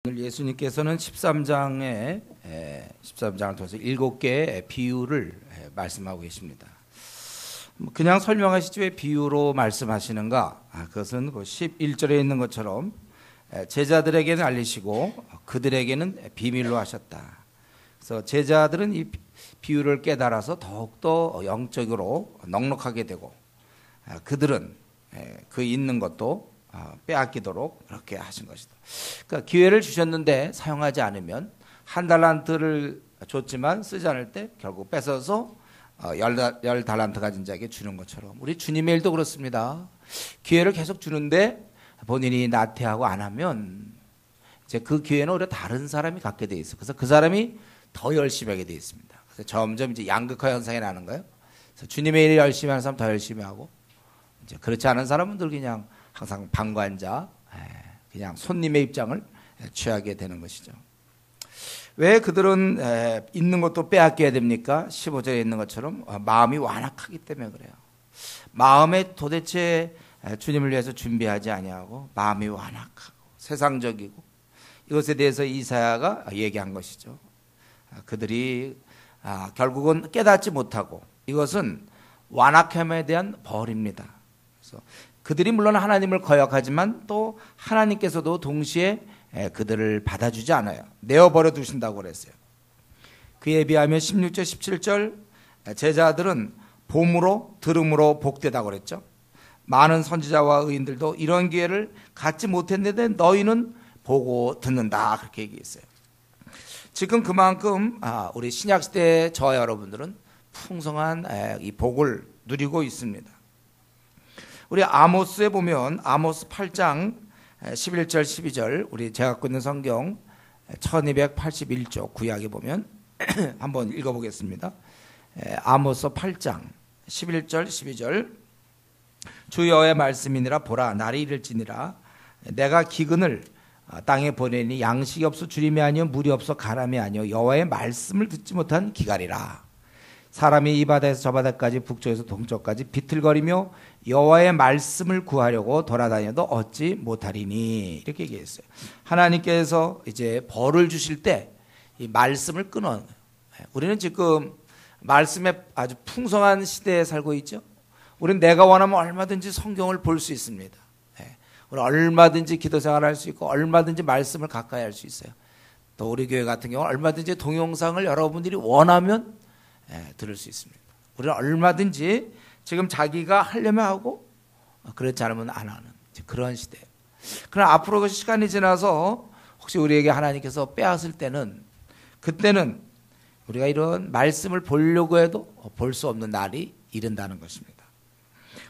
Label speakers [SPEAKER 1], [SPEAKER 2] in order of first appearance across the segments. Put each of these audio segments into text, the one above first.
[SPEAKER 1] 오늘 예수님께서는 13장을 통해서 7개의 비유를 말씀하고 계십니다. 그냥 설명하시지 왜 비유로 말씀하시는가? 그것은 11절에 있는 것처럼 제자들에게는 알리시고 그들에게는 비밀로 하셨다. 그래서 제자들은 이 비유를 깨달아서 더욱더 영적으로 넉넉하게 되고, 그들은 그 있는 것도 빼앗기도록 그렇게 하신 것이다. 그러니까 기회를 주셨는데 사용하지 않으면 한 달란트를 줬지만 쓰지 않을 때 결국 뺏어서 열 달란트 가진 자에게 주는 것처럼 우리 주님의 일도 그렇습니다. 기회를 계속 주는데 본인이 나태하고 안 하면 이제 그 기회는 오히려 다른 사람이 갖게 돼 있어. 그래서 그 사람이 더 열심히 하게 돼 있습니다. 그래서 점점 이제 양극화 현상이 나는 거예요. 그래서 주님의 일을 열심히 하는 사람 더 열심히 하고, 이제 그렇지 않은 사람들 그냥 항상 방관자, 그냥 손님의 입장을 취하게 되는 것이죠. 왜 그들은 있는 것도 빼앗겨야 됩니까? 15절에 있는 것처럼 마음이 완악하기 때문에 그래요. 마음에 도대체 주님을 위해서 준비하지 아니하고 마음이 완악하고 세상적이고, 이것에 대해서 이사야가 얘기한 것이죠. 그들이 결국은 깨닫지 못하고, 이것은 완악함에 대한 벌입니다. 그래서 그들이 물론 하나님을 거역하지만 또 하나님께서도 동시에 그들을 받아주지 않아요. 내어버려 두신다고 그랬어요. 그에 비하면 16절 17절 제자들은 봄으로 들음으로 복되다고 그랬죠. 많은 선지자와 의인들도 이런 기회를 갖지 못했는데 너희는 보고 듣는다, 그렇게 얘기했어요. 지금 그만큼 우리 신약시대의 저와 여러분들은 풍성한 이 복을 누리고 있습니다. 우리 아모스에 보면 아모스 8장 11절 12절, 우리 제가 갖고 있는 성경 1281쪽 구약에 보면 한번 읽어보겠습니다. 아모스 8장 11절 12절, 주 여호와의 말씀이니라. 보라, 날이 이를지니라. 내가 기근을 땅에 보내니 양식이 없어 주림이 아니요 물이 없어 가람이 아니요 여호와의 말씀을 듣지 못한 기갈이라. 사람이 이 바다에서 저 바다까지 북쪽에서 동쪽까지 비틀거리며 여호와의 말씀을 구하려고 돌아다녀도 얻지 못하리니, 이렇게 얘기했어요. 하나님께서 이제 벌을 주실 때 이 말씀을 끊어요. 우리는 지금 말씀에 아주 풍성한 시대에 살고 있죠. 우리는 내가 원하면 얼마든지 성경을 볼 수 있습니다. 우리 얼마든지 기도 생활할 수 있고 얼마든지 말씀을 가까이 할 수 있어요. 또 우리 교회 같은 경우는 얼마든지 동영상을 여러분들이 원하면 들을 수 있습니다. 우리는 얼마든지 지금 자기가 하려면 하고 그렇지 않으면 안 하는 그런 시대예요. 그러나 앞으로 그 시간이 지나서 혹시 우리에게 하나님께서 빼앗을 때는, 그때는 우리가 이런 말씀을 보려고 해도 볼 수 없는 날이 이른다는 것입니다.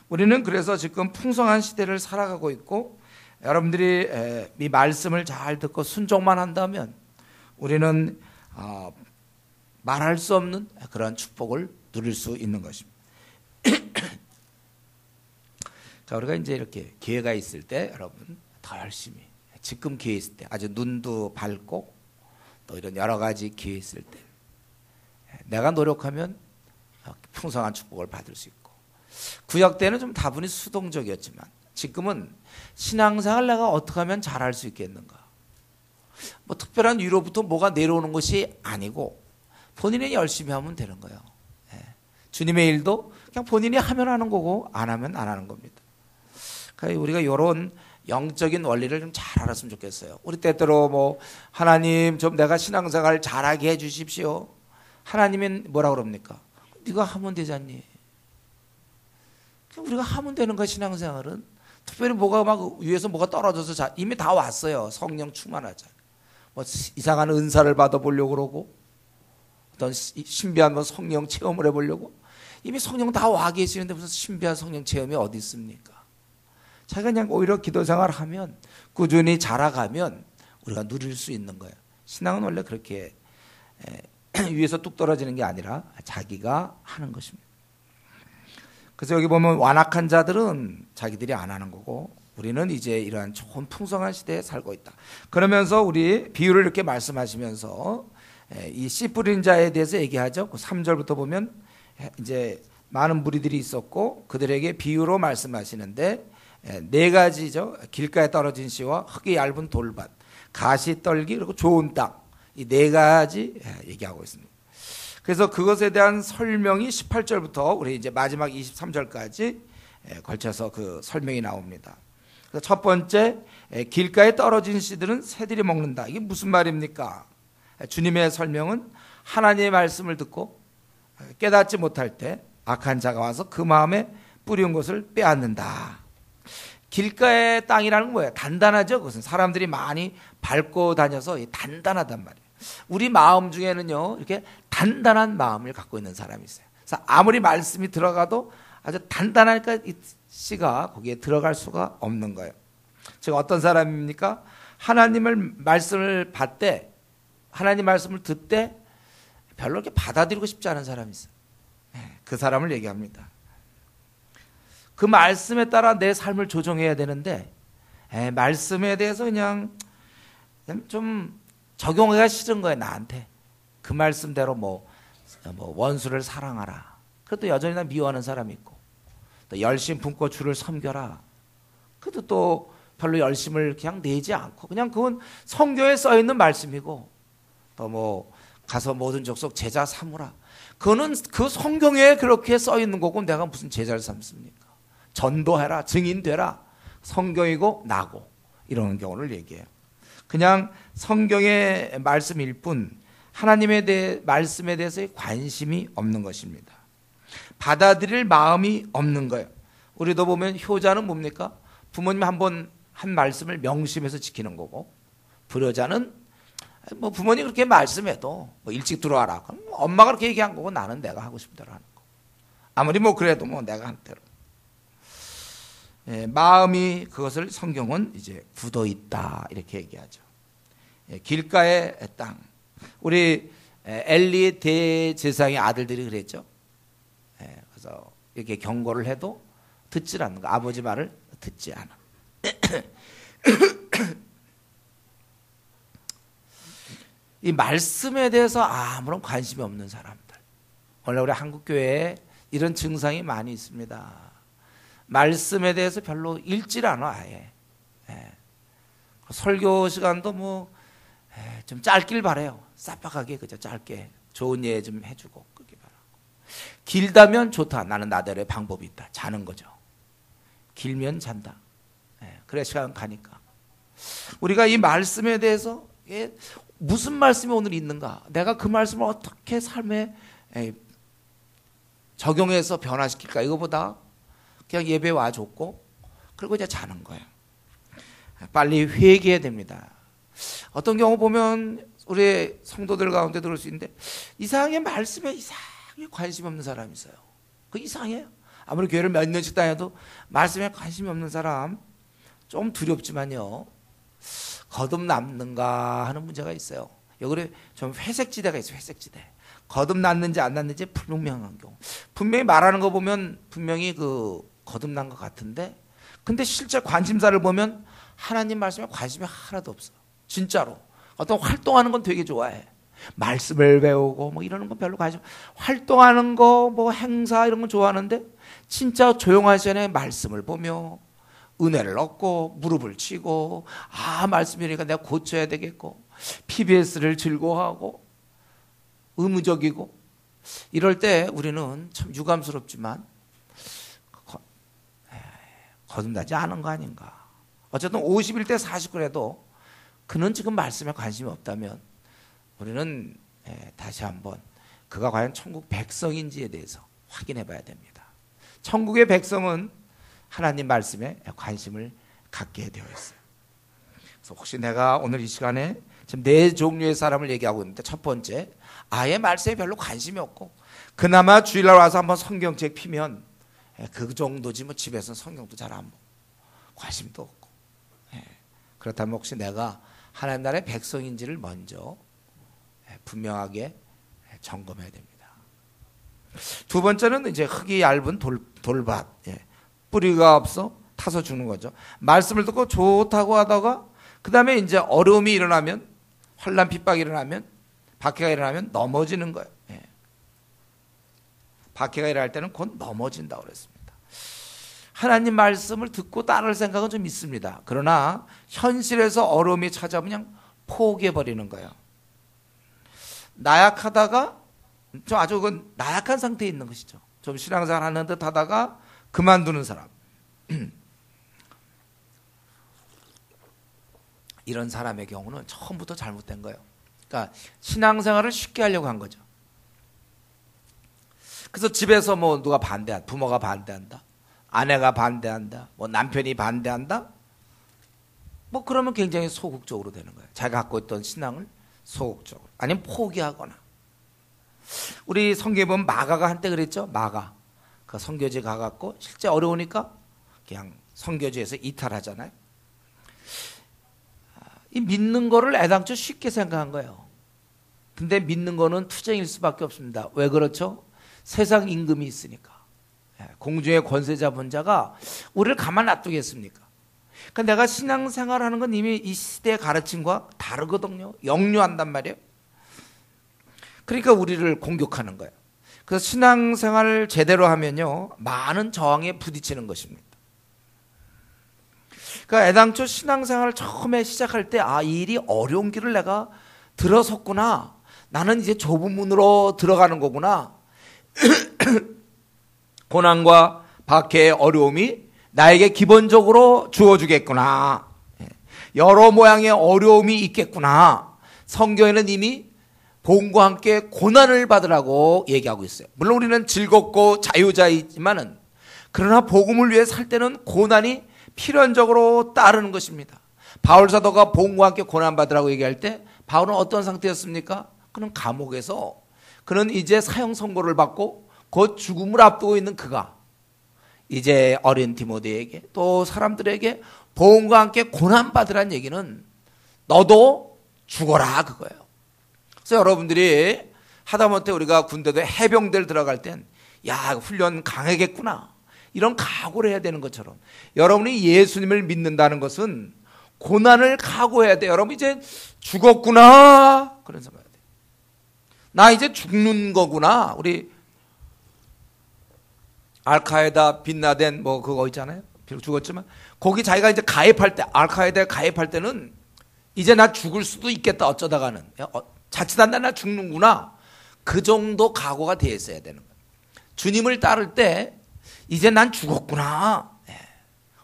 [SPEAKER 1] 우리는 그래서 지금 풍성한 시대를 살아가고 있고, 여러분들이 이 말씀을 잘 듣고 순종만 한다면 우리는 말할 수 없는 그런 축복을 누릴 수 있는 것입니다. 자, 우리가 이제 이렇게 기회가 있을 때 여러분 더 열심히, 지금 기회 있을 때 아주 눈도 밝고 또 이런 여러 가지 기회 있을 때 내가 노력하면 풍성한 축복을 받을 수 있고, 구약 때는 좀 다분히 수동적이었지만 지금은 신앙생활 내가 어떻게 하면 잘할 수 있겠는가, 뭐 특별한 위로부터 뭐가 내려오는 것이 아니고 본인이 열심히 하면 되는 거예요. 주님의 일도 그냥 본인이 하면 하는 거고 안 하면 안 하는 겁니다. 그러니까 우리가 이런 영적인 원리를 좀 잘 알았으면 좋겠어요. 우리 때때로 뭐 하나님 좀 내가 신앙생활 잘하게 해 주십시오. 하나님은 뭐라 그럽니까? 네가 하면 되잖니. 우리가 하면 되는 거야. 신앙생활은 특별히 뭐가 막 위에서 뭐가 떨어져서 이미 다 왔어요. 성령 충만하자. 뭐 이상한 은사를 받아보려고 그러고 어떤 신비한 뭐 성령 체험을 해보려고, 이미 성령 다 와 계시는데 무슨 신비한 성령 체험이 어디 있습니까? 자기가 그냥 오히려 기도 생활을 하면, 꾸준히 자라가면 우리가 누릴 수 있는 거예요. 신앙은 원래 그렇게 위에서 뚝 떨어지는 게 아니라 자기가 하는 것입니다. 그래서 여기 보면 완악한 자들은 자기들이 안 하는 거고, 우리는 이제 이러한 좋은 풍성한 시대에 살고 있다. 그러면서 우리 비유를 이렇게 말씀하시면서 이 씨 뿌린 자에 대해서 얘기하죠. 3절부터 보면 이제 많은 무리들이 있었고 그들에게 비유로 말씀하시는데 네 가지죠. 길가에 떨어진 씨와 흙이 얇은 돌밭. 가시 떨기 그리고 좋은 땅, 이 네 가지 얘기하고 있습니다. 그래서 그것에 대한 설명이 18절부터 우리 이제 마지막 23절까지 걸쳐서 그 설명이 나옵니다. 그래서 첫 번째, 길가에 떨어진 씨들은 새들이 먹는다. 이게 무슨 말입니까? 주님의 설명은 하나님의 말씀을 듣고 깨닫지 못할 때 악한 자가 와서 그 마음에 뿌리운 것을 빼앗는다. 길가의 땅이라는 건 뭐예요? 단단하죠. 그것은 사람들이 많이 밟고 다녀서 단단하단 말이에요. 우리 마음 중에는요, 이렇게 단단한 마음을 갖고 있는 사람이 있어요. 그래서 아무리 말씀이 들어가도 아주 단단하니까 이 씨가 거기에 들어갈 수가 없는 거예요. 제가 어떤 사람입니까? 하나님을 말씀을 받되, 하나님 말씀을 듣되 별로 이렇게 받아들이고 싶지 않은 사람이 있어요. 그 사람을 얘기합니다. 그 말씀에 따라 내 삶을 조정해야 되는데 말씀에 대해서 그냥 좀 적용하기가 싫은 거예요. 나한테 그 말씀대로 뭐 원수를 사랑하라. 그래도 여전히 나 미워하는 사람이 있고, 또 열심 품고 주를 섬겨라. 그래도 또 별로 열심을 그냥 내지 않고, 그냥 그건 성경에 써 있는 말씀이고, 또 뭐 가서 모든 족속 제자 삼으라. 그거는 그 성경에 그렇게 써 있는 거고 내가 무슨 제자를 삼습니까? 전도해라, 증인되라. 성경이고 나고, 이런 경우를 얘기해요. 그냥 성경의 말씀일 뿐 하나님의 말씀에 대해서 관심이 없는 것입니다. 받아들일 마음이 없는 거예요. 우리도 보면 효자는 뭡니까? 부모님 한번 한 말씀을 명심해서 지키는 거고, 불효자는 뭐 부모님 그렇게 말씀해도 뭐 일찍 들어와라. 그럼 엄마가 그렇게 얘기한 거고 나는 내가 하고 싶은 대로 하는 거. 아무리 뭐 그래도 뭐 내가 한 대로. 마음이, 그것을 성경은 이제 굳어 있다 이렇게 얘기하죠. 길가의 땅. 우리 엘리 대제사장의 아들들이 그랬죠. 그래서 이렇게 경고를 해도 듣지 않는 거. 아버지 말을 듣지 않아. 이 말씀에 대해서 아무런 관심이 없는 사람들. 원래 우리 한국교회에 이런 증상이 많이 있습니다. 말씀에 대해서 별로 읽질 않아, 아예. 설교 시간도 뭐 좀 짧길 바래요. 쌈박하게 그저 짧게 좋은 예 좀 해주고 그렇게 바라고. 길다면 좋다. 나는 나대로의 방법이 있다. 자는 거죠. 길면 잔다. 그래 시간 가니까. 우리가 이 말씀에 대해서 무슨 말씀이 오늘 있는가? 내가 그 말씀을 어떻게 삶에 적용해서 변화시킬까? 이거보다 그냥 예배 와줬고 그리고 이제 자는 거예요. 빨리 회개해야 됩니다. 어떤 경우 보면 우리 성도들 가운데 들을 수 있는데 이상하게 말씀에 이상하게 관심 없는 사람이 있어요. 그 이상해요. 아무리 교회를 몇 년씩 다녀도 말씀에 관심이 없는 사람 좀 두렵지만요. 거듭났는가 하는 문제가 있어요. 여기 좀 회색지대가 있어요. 회색지대. 거듭났는지 안 났는지 불분명한 경우. 분명히 말하는 거 보면 분명히 그 거듭난 것 같은데, 근데 실제 관심사를 보면 하나님 말씀에 관심이 하나도 없어. 진짜로. 어떤 활동하는 건 되게 좋아해. 말씀을 배우고 뭐 이러는 건 별로 관심. 활동하는 거 뭐 행사 이런 건 좋아하는데 진짜 조용한 시간에 말씀을 보며 은혜를 얻고 무릎을 치고 말씀이니까 내가 고쳐야 되겠고 PBS를 즐거워하고 의무적이고 이럴 때 우리는 참 유감스럽지만 거듭나지 않은 거 아닌가. 어쨌든 51대 49라도 그는 지금 말씀에 관심이 없다면 우리는 다시 한번 그가 과연 천국 백성인지에 대해서 확인해 봐야 됩니다. 천국의 백성은 하나님 말씀에 관심을 갖게 되어 있어요. 그래서 혹시 내가 오늘 이 시간에 지금 네 종류의 사람을 얘기하고 있는데, 첫 번째, 아예 말씀에 별로 관심이 없고 그나마 주일날 와서 한번 성경책 피면 그 정도지 뭐 집에서 성경도 잘 안 보고 관심도 없고. 그렇다면 혹시 내가 하나님 나라의 백성인지를 먼저 분명하게 점검해야 됩니다. 두 번째는 이제 흙이 얇은 돌밭, 뿌리가 없어 타서 죽는 거죠. 말씀을 듣고 좋다고 하다가 그 다음에 이제 어려움이 일어나면, 환난 핍박이 일어나면, 박해가 일어나면 넘어지는 거예요. 박해가 일어날 때는 곧 넘어진다고 그랬습니다. 하나님 말씀을 듣고 따를 생각은 좀 있습니다. 그러나 현실에서 어려움이 찾아오면 그냥 포기해버리는 거예요. 나약하다가 좀 아주 나약한 상태에 있는 것이죠. 좀 신앙생활 하는 듯 하다가 그만두는 사람. 이런 사람의 경우는 처음부터 잘못된 거예요. 그러니까 신앙생활을 쉽게 하려고 한 거죠. 그래서 집에서 뭐 누가 반대한다, 부모가 반대한다, 아내가 반대한다, 뭐 남편이 반대한다, 뭐 그러면 굉장히 소극적으로 되는 거예요. 자기가 갖고 있던 신앙을 소극적으로, 아니면 포기하거나. 우리 성경에 보면 마가가 한때 그랬죠. 마가 그 선교지 가갖고 실제 어려우니까 그냥 선교지에서 이탈하잖아요. 이 믿는 거를 애당초 쉽게 생각한 거예요. 근데 믿는 거는 투쟁일 수밖에 없습니다. 왜 그렇죠? 세상 임금이 있으니까. 공중의 권세 잡은 자가 우리를 가만 놔두겠습니까? 그러니까 내가 신앙생활하는 건 이미 이 시대의 가르침과 다르거든요. 역류한단 말이에요. 그러니까 우리를 공격하는 거예요. 그래서 신앙생활을 제대로 하면요, 많은 저항에 부딪히는 것입니다. 그러니까 애당초 신앙생활을 처음에 시작할 때 이 일이 어려운 길을 내가 들어섰구나. 나는 이제 좁은 문으로 들어가는 거구나. 고난과 박해의 어려움이 나에게 기본적으로 주어주겠구나. 여러 모양의 어려움이 있겠구나. 성경에는 이미 복음과 함께 고난을 받으라고 얘기하고 있어요. 물론 우리는 즐겁고 자유자이지만은, 그러나 복음을 위해 살 때는 고난이 필연적으로 따르는 것입니다. 바울 사도가 복음과 함께 고난 받으라고 얘기할 때 바울은 어떤 상태였습니까? 그는 감옥에서, 그는 이제 사형 선고를 받고 곧 죽음을 앞두고 있는 그가 이제 어린 디모데에게 또 사람들에게 복음과 함께 고난 받으라는 얘기는 너도 죽어라 그거예요. 그래서 여러분들이 하다못해 우리가 군대도 해병대를 들어갈 땐 야, 훈련 강하겠구나, 이런 각오를 해야 되는 것처럼, 여러분이 예수님을 믿는다는 것은 고난을 각오해야 돼요. 여러분 이제 죽었구나, 그런 생각해야 돼요. 나 이제 죽는 거구나. 우리 알카에다 빈라덴 뭐 그거 있잖아요. 비록 죽었지만 거기 자기가 이제 가입할 때, 알카에다에 가입할 때는 이제 나 죽을 수도 있겠다, 어쩌다가는 자칫한다, 나 죽는구나, 그 정도 각오가 되어 있어야 되는 거예요. 주님을 따를 때 이제 난 죽었구나,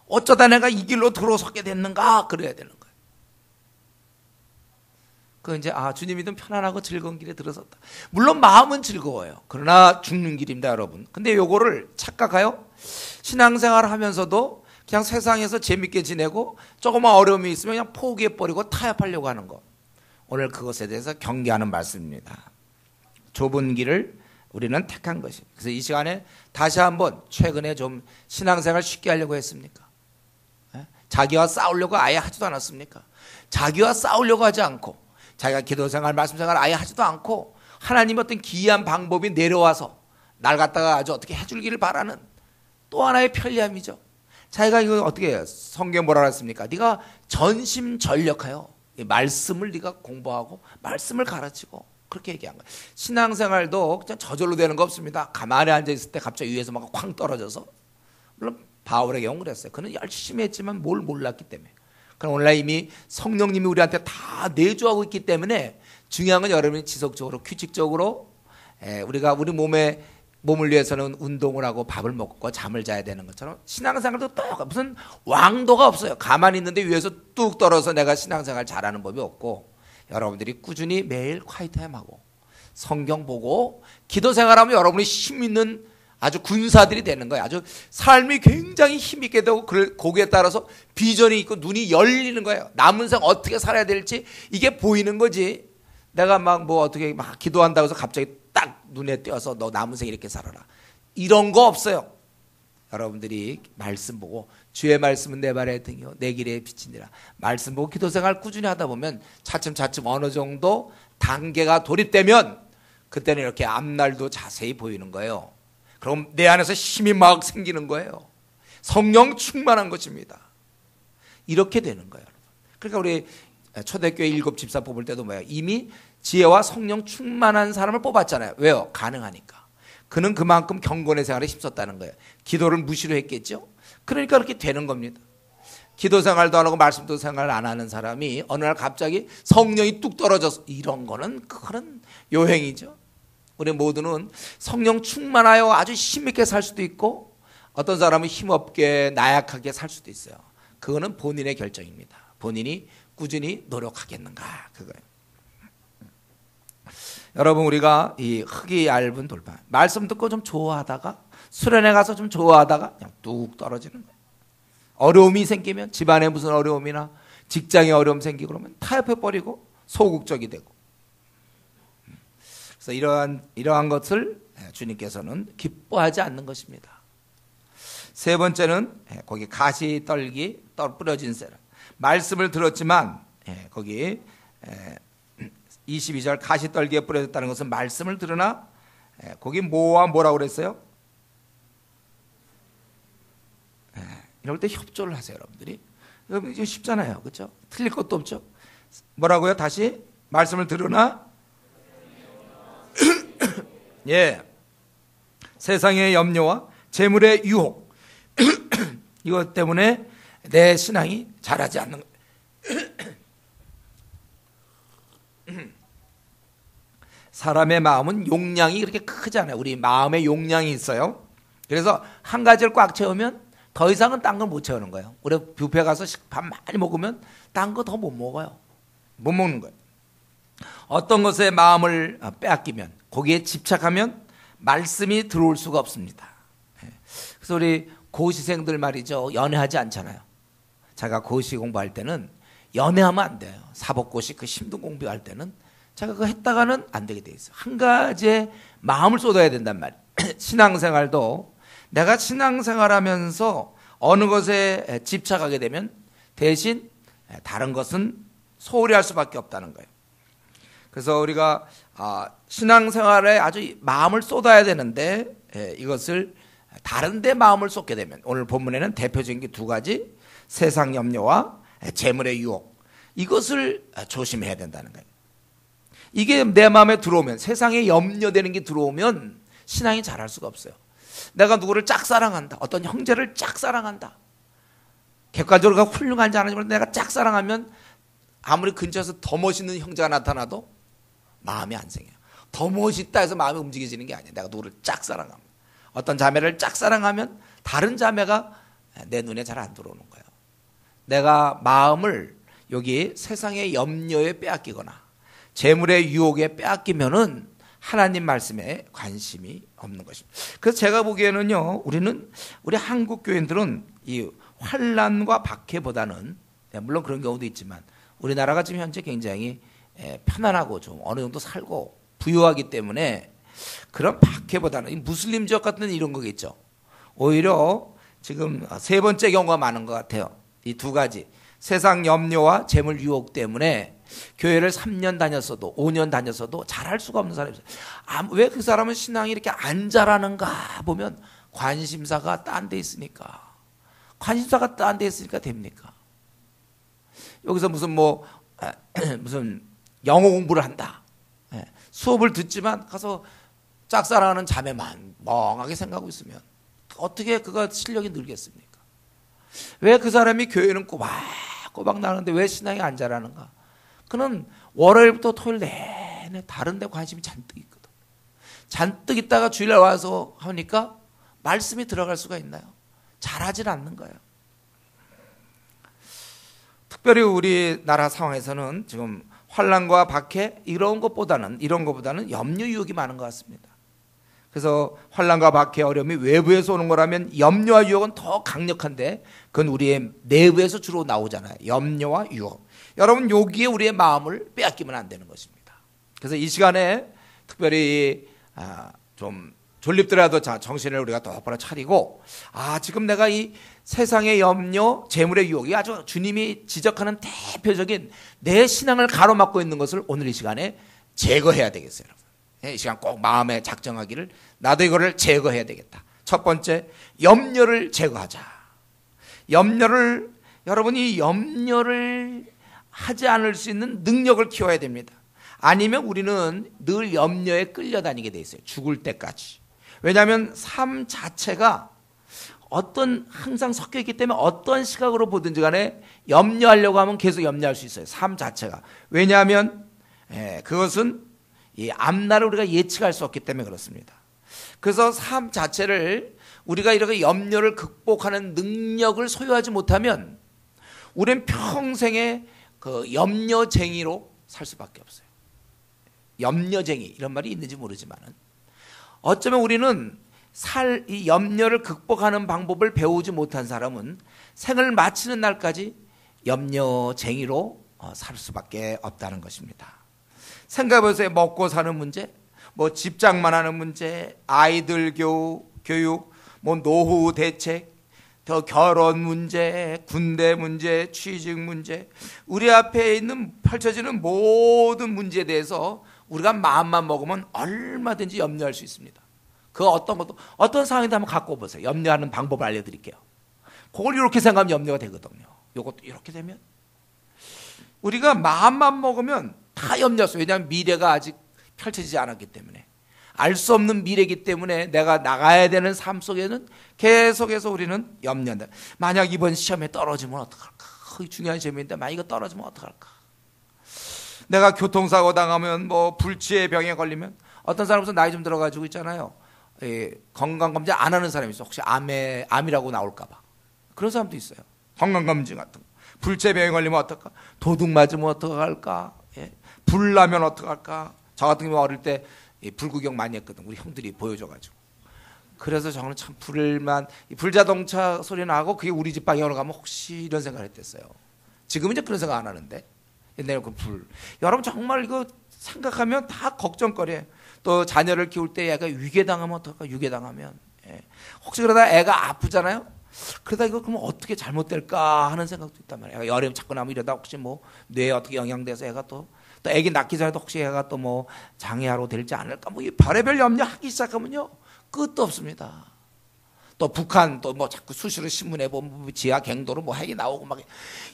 [SPEAKER 1] 어쩌다 내가 이 길로 들어서게 됐는가, 그래야 되는 거예요. 그 이제 주님이든 편안하고 즐거운 길에 들어섰다. 물론 마음은 즐거워요. 그러나 죽는 길입니다, 여러분. 근데 요거를 착각하여 신앙생활을 하면서도 그냥 세상에서 재밌게 지내고 조그만 어려움이 있으면 그냥 포기해버리고 타협하려고 하는 거. 오늘 그것에 대해서 경계하는 말씀입니다. 좁은 길을 우리는 택한 것입니다. 그래서 이 시간에 다시 한번, 최근에 좀 신앙생활 쉽게 하려고 했습니까? 자기와 싸우려고 아예 하지도 않았습니까? 자기와 싸우려고 하지 않고, 자기가 기도생활, 말씀생활 아예 하지도 않고, 하나님 어떤 기이한 방법이 내려와서 날 갖다가 아주 어떻게 해줄기를 바라는 또 하나의 편리함이죠. 자기가 이거 어떻게 해요? 성경 뭐라 그랬습니까? 네가 전심전력하여 말씀을 네가 공부하고 말씀을 가르치고, 그렇게 얘기한 거예요. 신앙생활도 그냥 저절로 되는 거 없습니다. 가만히 앉아있을 때 갑자기 위에서 막 쾅 떨어져서. 물론 바울의 경우 그랬어요. 그는 열심히 했지만 뭘 몰랐기 때문에. 그럼 오늘날 이미 성령님이 우리한테 다 내주하고 있기 때문에 중요한 건 여러분이 지속적으로, 규칙적으로, 우리가 우리 몸을 위해서는 운동을 하고 밥을 먹고 잠을 자야 되는 것처럼 신앙생활도 똑같아요. 무슨 왕도가 없어요. 가만히 있는데 위에서 뚝 떨어져서 내가 신앙생활 잘하는 법이 없고, 여러분들이 꾸준히 매일 콰이트타임하고 성경 보고 기도생활하면 여러분이 힘 있는 아주 군사들이 되는 거예요. 아주 삶이 굉장히 힘있게 되고, 거기에 따라서 비전이 있고 눈이 열리는 거예요. 남은 생 어떻게 살아야 될지 이게 보이는 거지. 내가 막 뭐 어떻게 막 기도한다고 해서 갑자기 딱 눈에 띄어서 너 남은 생 이렇게 살아라, 이런 거 없어요. 여러분들이 말씀 보고, 주의 말씀은 내 발의 등이요 내 길의 빛이니라, 말씀 보고 기도생활 꾸준히 하다 보면 차츰차츰 어느 정도 단계가 돌입되면 그때는 이렇게 앞날도 자세히 보이는 거예요. 그럼 내 안에서 힘이 막 생기는 거예요. 성령 충만한 것입니다. 이렇게 되는 거예요. 그러니까 우리 초대교회 7 집사 뽑을 때도 뭐예요? 이미 지혜와 성령 충만한 사람을 뽑았잖아요. 왜요? 가능하니까. 그는 그만큼 경건의 생활에 힘썼다는 거예요. 기도를 무시로 했겠죠. 그러니까 그렇게 되는 겁니다. 기도 생활도 안 하고 말씀도 생활 안 하는 사람이 어느 날 갑자기 성령이 뚝 떨어져서, 이런 거는 그거는 요행이죠. 우리 모두는 성령 충만하여 아주 힘있게 살 수도 있고, 어떤 사람은 힘없게 나약하게 살 수도 있어요. 그거는 본인의 결정입니다. 본인이 꾸준히 노력하겠는가, 그거예요. 여러분, 우리가 이 흙이 얇은 돌판, 말씀 듣고 좀 좋아하다가, 수련회 가서 좀 좋아하다가 그냥 뚝 떨어지는 거예요. 어려움이 생기면, 집안에 무슨 어려움이나 직장에 어려움 생기고 그러면 타협해버리고 소극적이 되고. 그래서 이러한 것을 주님께서는 기뻐하지 않는 것입니다. 세 번째는 거기 가시 떨기 뿌려진 새. 말씀을 들었지만 거기 22절 가시 떨기에 뿌려졌다는 것은 말씀을 들으나 거기 뭐라고 그랬어요? 이럴 때 협조를 하세요, 여러분들이. 여러분, 이거 쉽잖아요, 그렇죠? 틀릴 것도 없죠. 뭐라고요? 다시 말씀을 들으나 예, 세상의 염려와 재물의 유혹 이것 때문에 내 신앙이 자라지 않는 거예요. 사람의 마음은 용량이 그렇게 크지 않아요. 우리 마음의 용량이 있어요. 그래서 한 가지를 꽉 채우면 더 이상은 딴 걸 못 채우는 거예요. 우리 뷔페 가서 밥 많이 먹으면 딴 거 더 못 먹어요. 못 먹는 거예요. 어떤 것에 마음을 빼앗기면, 거기에 집착하면 말씀이 들어올 수가 없습니다. 그래서 우리 고시생들 말이죠, 연애하지 않잖아요. 제가 고시 공부할 때는 연애하면 안 돼요. 사법고시 그 힘든 공부할 때는 제가 그거 했다가는 안 되게 돼 있어요. 한 가지에 마음을 쏟아야 된단 말이에요. 신앙생활도 내가 신앙생활하면서 어느 것에 집착하게 되면 대신 다른 것은 소홀히 할 수밖에 없다는 거예요. 그래서 우리가 신앙생활에 아주 마음을 쏟아야 되는데 이것을 다른 데 마음을 쏟게 되면, 오늘 본문에는 대표적인 게 두 가지, 세상 염려와 재물의 유혹, 이것을 조심해야 된다는 거예요. 이게 내 마음에 들어오면, 세상에 염려되는 게 들어오면 신앙이 자랄 수가 없어요. 내가 누구를 짝사랑한다, 어떤 형제를 짝사랑한다, 객관적으로 훌륭한지 안 하지만 내가 짝사랑하면 아무리 근처에서 더 멋있는 형제가 나타나도 마음이 안 생겨요. 더 멋있다 해서 마음이 움직여지는 게 아니에요. 내가 누구를 짝사랑하면, 어떤 자매를 짝사랑하면 다른 자매가 내 눈에 잘 안 들어오는 거예요. 내가 마음을 여기 세상의 염려에 빼앗기거나 재물의 유혹에 빼앗기면은 하나님 말씀에 관심이 없는 것입니다. 그래서 제가 보기에는요, 우리 한국 교인들은 이 환난과 박해보다는, 물론 그런 경우도 있지만 우리나라가 지금 현재 굉장히 편안하고 좀 어느 정도 살고 부유하기 때문에 그런 박해보다는 이 무슬림 지역 같은 이런 거겠죠. 오히려 지금 세 번째 경우가 많은 것 같아요. 이 두 가지, 세상 염려와 재물 유혹 때문에 교회를 3년 다녔어도 5년 다녔어도 잘할 수가 없는 사람이 있어요. 왜 그 사람은 신앙이 이렇게 안 자라는가 보면 관심사가 딴 데 있으니까. 관심사가 딴 데 있으니까 됩니까? 여기서 무슨 영어 공부를 한다, 수업을 듣지만 가서 짝사랑하는 자매만 멍하게 생각하고 있으면 어떻게 그가 실력이 늘겠습니까? 왜 그 사람이 교회는 꼬박꼬박 나가는데 왜 신앙이 안 자라는가? 그는 월요일부터 토요일 내내 다른 데 관심이 잔뜩 있거든. 잔뜩 있다가 주일날 와서 하니까 말씀이 들어갈 수가 있나요? 잘하질 않는 거예요. 특별히 우리나라 상황에서는 지금 환난과 박해 이런 것보다는 염려 유혹이 많은 것 같습니다. 그래서 환난과 박해, 어려움이 외부에서 오는 거라면 염려와 유혹은 더 강력한데 그건 우리의 내부에서 주로 나오잖아요. 염려와 유혹. 여러분, 여기에 우리의 마음을 빼앗기면 안 되는 것입니다. 그래서 이 시간에 특별히 좀 졸립더라도 정신을 우리가 똑바로 차리고, 지금 내가 이 세상의 염려, 재물의 유혹이 아주 주님이 지적하는 대표적인 내 신앙을 가로막고 있는 것을 오늘 이 시간에 제거해야 되겠어요, 여러분. 이 시간 꼭 마음에 작정하기를, 나도 이거를 제거해야 되겠다. 첫 번째, 염려를 제거하자. 여러분이 염려를 하지 않을 수 있는 능력을 키워야 됩니다. 아니면 우리는 늘 염려에 끌려다니게 돼 있어요. 죽을 때까지. 왜냐하면 삶 자체가 어떤 항상 섞여 있기 때문에 어떤 시각으로 보든지 간에 염려하려고 하면 계속 염려할 수 있어요. 삶 자체가. 왜냐하면 그것은 이 앞날을 우리가 예측할 수 없기 때문에 그렇습니다. 그래서 삶 자체를 우리가 이렇게 염려를 극복하는 능력을 소유하지 못하면 우리는 평생에 그 염려쟁이로 살 수밖에 없어요. 염려쟁이 이런 말이 있는지 모르지만은 어쩌면 우리는 이 염려를 극복하는 방법을 배우지 못한 사람은 생을 마치는 날까지 염려쟁이로 살 수밖에 없다는 것입니다. 생각해보세요. 먹고 사는 문제, 뭐 집장만 하는 문제, 아이들 교육, 뭐 노후 대책, 더 결혼 문제, 군대 문제, 취직 문제, 우리 앞에 있는 펼쳐지는 모든 문제에 대해서 우리가 마음만 먹으면 얼마든지 염려할 수 있습니다. 그 어떤 상황인지 한번 갖고 보세요. 염려하는 방법을 알려드릴게요. 그걸 이렇게 생각하면 염려가 되거든요. 이것도 이렇게 되면 우리가 마음만 먹으면 다 염려했어요. 왜냐하면 미래가 아직 펼쳐지지 않았기 때문에, 알 수 없는 미래이기 때문에 내가 나가야 되는 삶 속에는 계속해서 우리는 염려한다. 만약 이번 시험에 떨어지면 어떡할까? 중요한 시험인데 만약 이거 떨어지면 어떡할까? 내가 교통사고 당하면, 뭐 불치의 병에 걸리면, 어떤 사람은 나이 좀 들어가지고 있잖아요. 건강검진 안 하는 사람이 있어. 혹시 암이라고 나올까봐. 그런 사람도 있어요. 건강검진 같은 거. 불치병에 걸리면 어떨까? 도둑 맞으면 어떡할까? 불 나면 어떡할까? 저 같은 경우 어릴 때 불구경 많이 했거든. 우리 형들이 보여줘가지고. 그래서 저는 참 불자동차 소리 나고 그게 우리 집 방향으로 가면 혹시 이런 생각을 했댔어요. 지금은 이제 그런 생각 안 하는데 옛날에 그 불. 여러분 정말 이거 생각하면 다 걱정거리예요. 또 자녀를 키울 때 애가 위궤당하면 어떨까? 위궤당하면 혹시 그러다 애가 아프잖아요. 그러다 이거 그러면 어떻게 잘못될까 하는 생각도 있단 말이에요. 애가 열에 자꾸 나면 이러다 혹시 뭐 뇌에 어떻게 영향돼서 애가 또 애기 낳기 전에도 혹시 애가 또 뭐 장애아로 될지 않을까? 뭐 이 별의별 염려하기 시작하면요 끝도 없습니다. 또 북한 또 뭐 자꾸 수시로 신문에 보면 지하 갱도로 뭐 핵이 나오고 막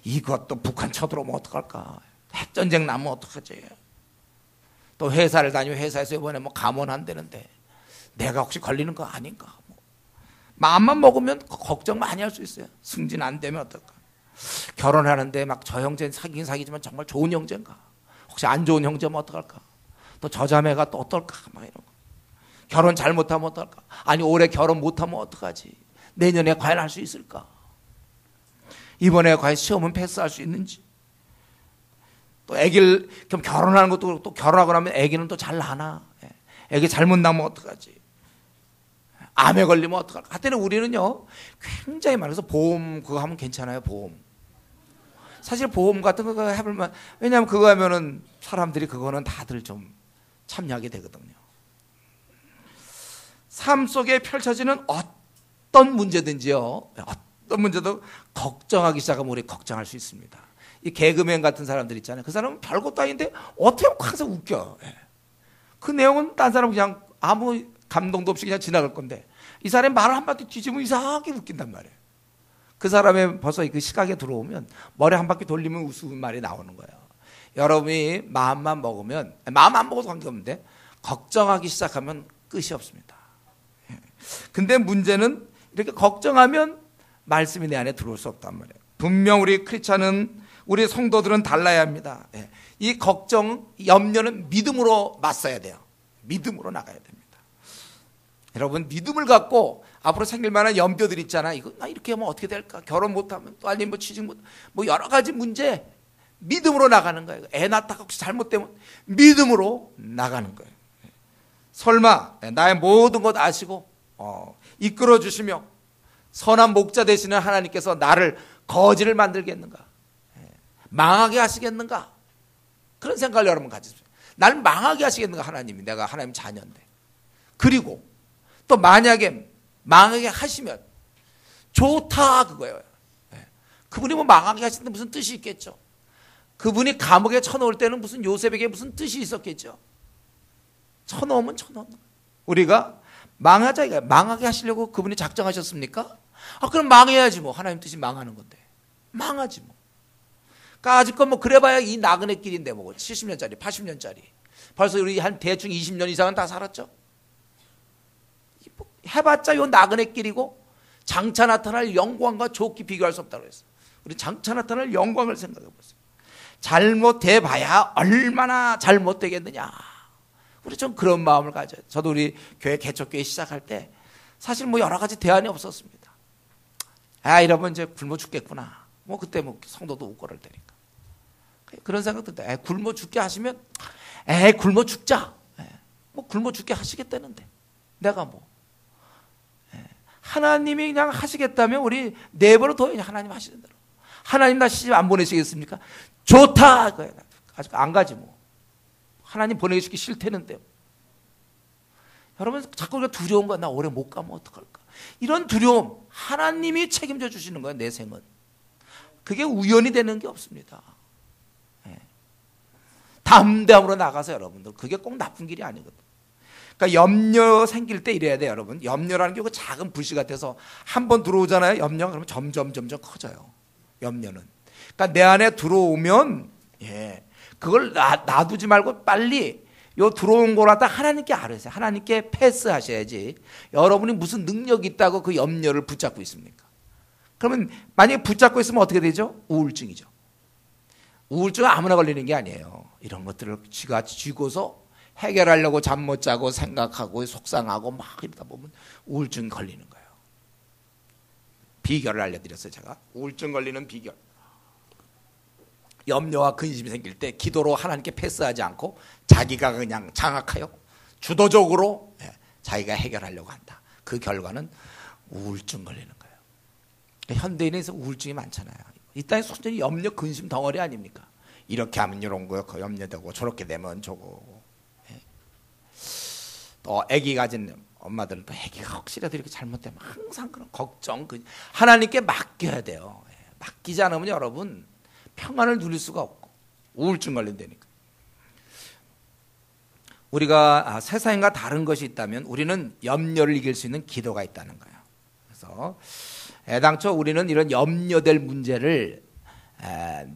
[SPEAKER 1] 이것도 북한 쳐들어오면 어떡할까? 핵전쟁 나면 어떡하지? 또 회사를 다니면 회사에서 이번에 뭐 감원한다는데 내가 혹시 걸리는 거 아닌가? 뭐. 마음만 먹으면 걱정 많이 할 수 있어요. 승진 안 되면 어떨까? 결혼하는데 막 저 형제는 사귀긴 사귀지만 정말 좋은 형제인가? 혹시 안 좋은 형제면 어떡할까? 또 저 자매가 또 어떨까? 막 이런 거. 결혼 잘못하면 어떨까? 아니 올해 결혼 못하면 어떡하지? 내년에 과연 할 수 있을까? 이번에 과연 시험은 패스할 수 있는지? 또 애기를 그럼 결혼하는 것도 또 결혼하고 나면 애기는 또 잘 나나? 애기 잘못 낳으면 어떡하지? 암에 걸리면 어떡할까? 하여튼 우리는요 굉장히 많아서 보험 그거 하면 괜찮아요. 보험 사실 보험 같은 거 해볼만. 왜냐하면 그거 하면은 사람들이 그거는 다들 좀 참여하게 되거든요. 삶 속에 펼쳐지는 어떤 문제든지요, 어떤 문제도 걱정하기 시작하면 우리 걱정할 수 있습니다. 이 개그맨 같은 사람들 있잖아요. 그 사람은 별것도 아닌데 어떻게 항상 웃겨. 그 내용은 딴 사람 그냥 아무 감동도 없이 그냥 지나갈 건데 이 사람이 말을 한마디 뒤집으면 이상하게 웃긴단 말이에요. 그 사람의 벌써 그 시각에 들어오면 머리 한 바퀴 돌리면 웃음 말이 나오는 거예요. 여러분이 마음만 먹으면, 마음 안 먹어도 관계없는데 걱정하기 시작하면 끝이 없습니다. 근데 문제는 이렇게 걱정하면 말씀이 내 안에 들어올 수 없단 말이에요. 분명 우리 크리스찬은, 우리 성도들은 달라야 합니다. 이 걱정, 염려는 믿음으로 맞서야 돼요. 믿음으로 나가야 됩니다. 여러분 믿음을 갖고 앞으로 생길 만한 염려들 있잖아. 이거 나 이렇게 하면 어떻게 될까? 결혼 못하면 또 아니면 뭐 취직 못, 뭐 여러 가지 문제 믿음으로 나가는 거예요. 애 낳다가 혹시 잘못되면 믿음으로 나가는 거예요. 설마 나의 모든 것 아시고 이끌어 주시며 선한 목자 되시는 하나님께서 나를 거지를 만들겠는가? 망하게 하시겠는가? 그런 생각을 여러분 가지세요. 나를 망하게 하시겠는가? 하나님이, 내가 하나님 자녀인데. 그리고 또 만약에 망하게 하시면 좋다 그거예요. 그분이 뭐 망하게 하시는데 무슨 뜻이 있겠죠? 그분이 감옥에 쳐넣을 때는 무슨 요셉에게 무슨 뜻이 있었겠죠? 쳐넣으면 쳐넣는 거예요. 우리가 망하자 이거예요. 망하게 하시려고 그분이 작정하셨습니까? 그럼 망해야지 뭐. 하나님 뜻이 망하는 건데. 망하지 뭐. 까짓건 뭐 그래봐야 이 나그네 길인데 뭐 70년짜리 80년짜리 벌써 우리 한 대충 20년 이상은 다 살았죠. 해봤자 요 나그네 길이고 장차 나타날 영광과 좋게 비교할 수 없다고 했어요. 우리 장차 나타날 영광을 생각해 보세요. 잘못해 봐야 얼마나 잘못되겠느냐. 우리 좀 그런 마음을 가져요. 저도 우리 교회 개척교회 시작할 때 사실 뭐 여러 가지 대안이 없었습니다. 이러면 이제 굶어 죽겠구나. 뭐 그때 뭐 성도도 웃고 그럴 때니까. 그런 생각도 들 때, 굶어 죽게 하시면, 굶어 죽자. 뭐 굶어 죽게 하시겠다는데. 내가 뭐. 하나님이 그냥 하시겠다면 우리 내버려 둬요. 하나님 하시는 대로. 하나님 나 시집 안 보내시겠습니까? 좋다. 아직 안 가지 뭐. 하나님 보내시기 싫다는데요. 여러분 자꾸 우리가 두려운 거야. 나 오래 못 가면 어떡할까. 이런 두려움 하나님이 책임져 주시는 거예요. 내 생은. 그게 우연이 되는 게 없습니다. 담대함으로 나가서 여러분들 그게 꼭 나쁜 길이 아니거든. 그러니까 염려 생길 때 이래야 돼요. 여러분 염려라는 게 작은 불씨 같아서 한번 들어오잖아요. 염려 그러면 점점 커져요. 염려는. 그러니까 내 안에 들어오면 그걸 놔두지 말고 빨리 요 들어온 거 갖다 하나님께 알으세요. 하나님께 패스하셔야지. 여러분이 무슨 능력이 있다고 그 염려를 붙잡고 있습니까? 그러면 만약에 붙잡고 있으면 어떻게 되죠? 우울증이죠. 우울증은 아무나 걸리는 게 아니에요. 이런 것들을 쥐가 쥐고서 해결하려고 잠 못 자고 생각하고 속상하고 막 이러다 보면 우울증 걸리는 거예요. 비결을 알려드렸어요. 제가 우울증 걸리는 비결. 염려와 근심이 생길 때 기도로 하나님께 패스하지 않고 자기가 그냥 장악하여 주도적으로 자기가 해결하려고 한다. 그 결과는 우울증 걸리는 거예요. 현대인에서 우울증이 많잖아요. 이 땅에 순전히 염려 근심 덩어리 아닙니까? 이렇게 하면 이런 거 염려되고 저렇게 되면 저거. 또 아기 가진 엄마들은 또 아기가 혹시라도 이렇게 잘못되면 항상 그런 걱정 하나님께 맡겨야 돼요. 맡기지 않으면 여러분 평안을 누릴 수가 없고 우울증 걸린다니까. 우리가 세상과 다른 것이 있다면 우리는 염려를 이길 수 있는 기도가 있다는 거예요. 그래서 애당초 우리는 이런 염려될 문제를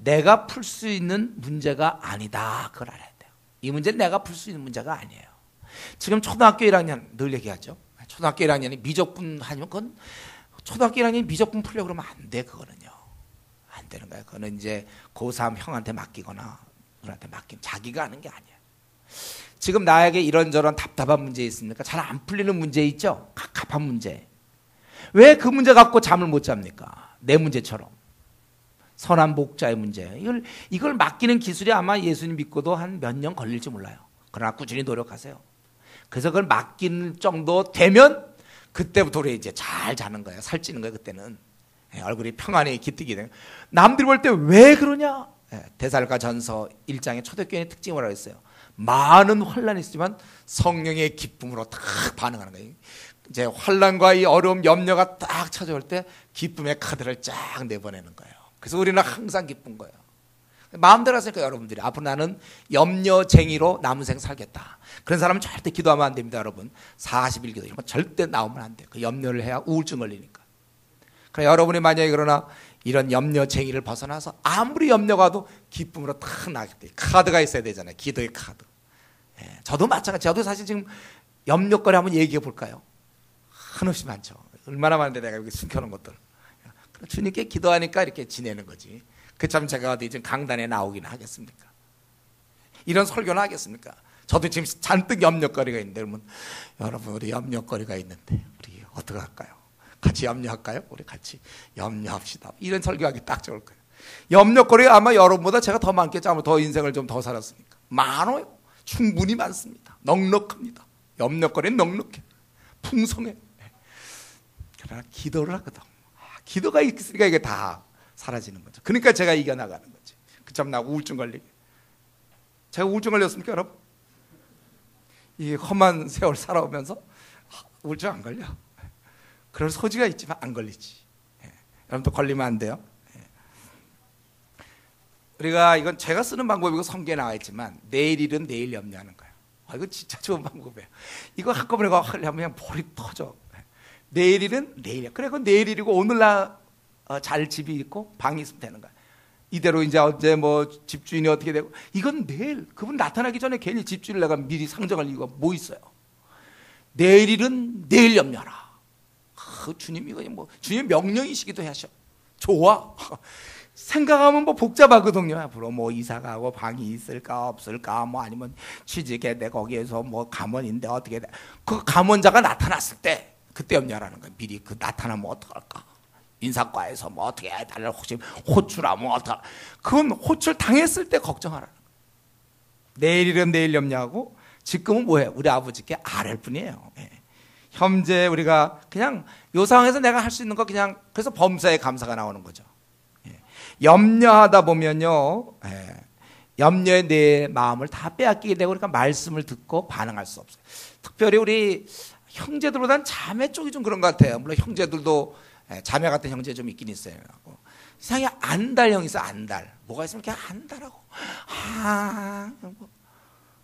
[SPEAKER 1] 내가 풀 수 있는 문제가 아니다. 그걸 알아야 돼요. 이 문제는 내가 풀 수 있는 문제가 아니에요. 지금 초등학교 1학년 늘 얘기하죠. 초등학교 1학년이 미적분 하면 그건 초등학교 1학년이 미적분 풀려고 그러면 안 돼. 그거는요. 안 되는 거예요. 그거는 이제 고3 형한테 맡기거나 누나한테 맡기면 자기가 하는 게 아니에요. 지금 나에게 이런저런 답답한 문제 있습니까? 잘 안 풀리는 문제 있죠? 갑갑한 문제. 왜 그 문제 갖고 잠을 못 잡니까? 내 문제처럼. 선한 목자의 문제. 이걸 맡기는 기술이 아마 예수님 믿고도 한 몇 년 걸릴지 몰라요. 그러나 꾸준히 노력하세요. 그래서 그걸 맡길 정도 되면 그때부터 우리 이제 잘 자는 거예요. 살찌는 거예요. 그때는. 얼굴이 평안히 기특이 돼요. 남들이 볼 때 왜 그러냐? 데살가전서 1장의 초대교회의 특징이 뭐라고 했어요? 많은 환란이 있지만 성령의 기쁨으로 딱 반응하는 거예요. 이제 환란과 이 어려움, 염려가 딱 찾아올 때 기쁨의 카드를 쫙 내보내는 거예요. 그래서 우리는 항상 기쁜 거예요. 마음대로 하시니까 여러분들이 앞으로 나는 염려쟁이로 남은 생 살겠다. 그런 사람은 절대 기도하면 안 됩니다. 여러분 40일 기도 이런 거 절대 나오면 안 돼요. 그 염려를 해야 우울증 걸리니까. 그래 여러분이 만약에 그러나 이런 염려쟁이를 벗어나서 아무리 염려가 와도 기쁨으로 탁 나겠다. 카드가 있어야 되잖아요. 기도의 카드. 저도 마찬가지. 저도 사실 지금 염려거리 한번 얘기해 볼까요? 한없이 많죠. 얼마나 많은데 내가 여기 숨겨놓은 것들. 주님께 기도하니까 이렇게 지내는 거지. 그 참 제가 어디 지금 강단에 나오긴 하겠습니까? 이런 설교는 하겠습니까? 저도 지금 잔뜩 염려거리가 있는데 그러면 여러분 우리 염려거리가 있는데 우리 어떻게 할까요? 같이 염려할까요? 우리 같이 염려합시다. 이런 설교하기 딱 좋을 거예요. 염려거리가 아마 여러분보다 제가 더 많겠죠. 아마 더 인생을 좀 더 살았으니까. 많아요. 충분히 많습니다. 넉넉합니다. 염려거리는 넉넉해. 풍성해. 그러나 기도를 하거든. 기도가 있으니까 이게 다 사라지는 거죠. 그러니까 제가 이겨나가는 거지. 그참 나 우울증 걸리게. 제가 우울증 걸렸습니까 여러분? 이 험한 세월 살아오면서 우울증 안 걸려. 그럴 소지가 있지만 안 걸리지. 여러분도 걸리면 안 돼요. 우리가 이건 제가 쓰는 방법이고 성경에 나와 있지만 내일 일은 내일 염려하는 거예요. 이거 진짜 좋은 방법이에요. 이거 한꺼번에 하면 그냥 볼이 터져. 내일 일은 내일. 그래, 그건 내일 일이고 오늘 나 잘 집이 있고 방이 있으면 되는 거야. 이대로 이제 어제 뭐 집주인이 어떻게 되고 이건 내일. 그분 나타나기 전에 괜히 집주인을 내가 미리 상정할 이유가 뭐 있어요? 내일 일은 내일 염려하라. 주님 이거 뭐 주님 명령이시기도 하셔. 좋아. 생각하면 뭐 복잡하거든요. 앞으로 뭐 이사 가고 방이 있을까 없을까 뭐 아니면 취직해 내 거기에서 뭐 감원인데 어떻게 돼. 그 감원자가 나타났을 때 그때 염려하라는 거예요. 미리 그 나타나면 어떡할까. 인사과에서 뭐 어떻게 해달라 혹시 호출하면 어떡할까. 그건 호출 당했을 때 걱정하라는 거예요. 내일이면 내일 염려하고 지금은 뭐예요? 우리 아버지께 아랠 뿐이에요. 예. 현재 우리가 그냥 요 상황에서 내가 할 수 있는 거 그냥 그래서 범사에 감사가 나오는 거죠. 염려하다 보면요, 염려에 내 마음을 다 빼앗기게 되고 그러니까 말씀을 듣고 반응할 수 없어요. 특별히 우리 형제들보다는 자매 쪽이 좀 그런 것 같아요. 물론 형제들도 자매 같은 형제 좀 있긴 있어요. 이상하게 안달형이 있어. 안달. 뭐가 있으면 이렇게 안달하고 뭐.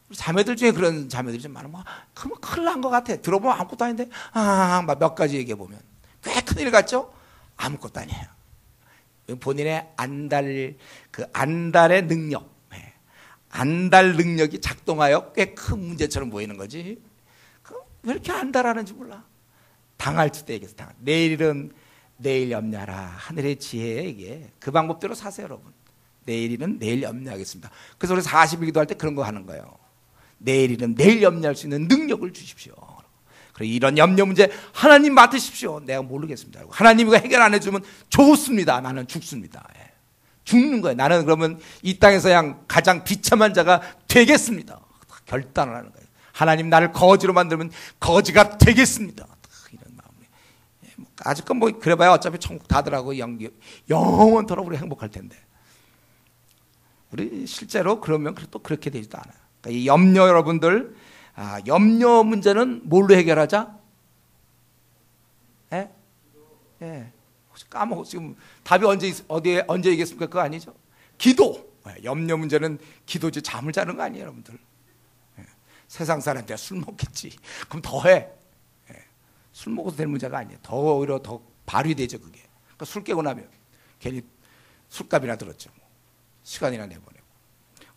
[SPEAKER 1] 우리 자매들 중에 그런 자매들이 좀 많아. 그러면 큰일 난 것 같아. 들어보면 아무것도 아닌데 막 몇 가지 얘기해 보면 꽤 큰일 같죠? 아무것도 아니에요. 본인의 안달의 능력, 안달 능력이 작동하여 꽤 큰 문제처럼 보이는 거지. 왜 이렇게 안달하는지 몰라. 당할 때 얘기해서 당할. 내일은 내일 염려하라. 하늘의 지혜에 이게 그 방법대로 사세요, 여러분. 내일은 내일 염려하겠습니다. 그래서 우리 40일 기도할 때 그런 거 하는 거예요. 내일은 내일 염려할 수 있는 능력을 주십시오. 그래 이런 염려 문제 하나님 맡으십시오. 내가 모르겠습니다. 하나님이 해결 안 해주면 좋습니다. 나는 죽습니다. 죽는 거예요. 나는 그러면 이 땅에서 그냥 가장 비참한 자가 되겠습니다. 결단을 하는 거예요. 하나님 나를 거지로 만들면 거지가 되겠습니다. 이런 마음이. 아직껏 뭐 그래봐야 어차피 천국 다들하고 영원토록 우리 행복할 텐데. 우리 실제로 그러면 또 그렇게 되지도 않아요. 그러니까 이 염려 여러분들. 염려 문제는 뭘로 해결하자? 혹시 까먹어. 지금 답이 언제 얘기했습니까? 그거 아니죠? 기도. 염려 문제는 기도지 잠을 자는 거 아니에요, 여러분들. 세상 사람들 술 먹겠지. 그럼 더 해. 술 먹어도 될 문제가 아니에요. 더 오히려 더 발휘되죠, 그게. 그러니까 술 깨고 나면 괜히 술값이나 들었죠. 시간이나 내보내고.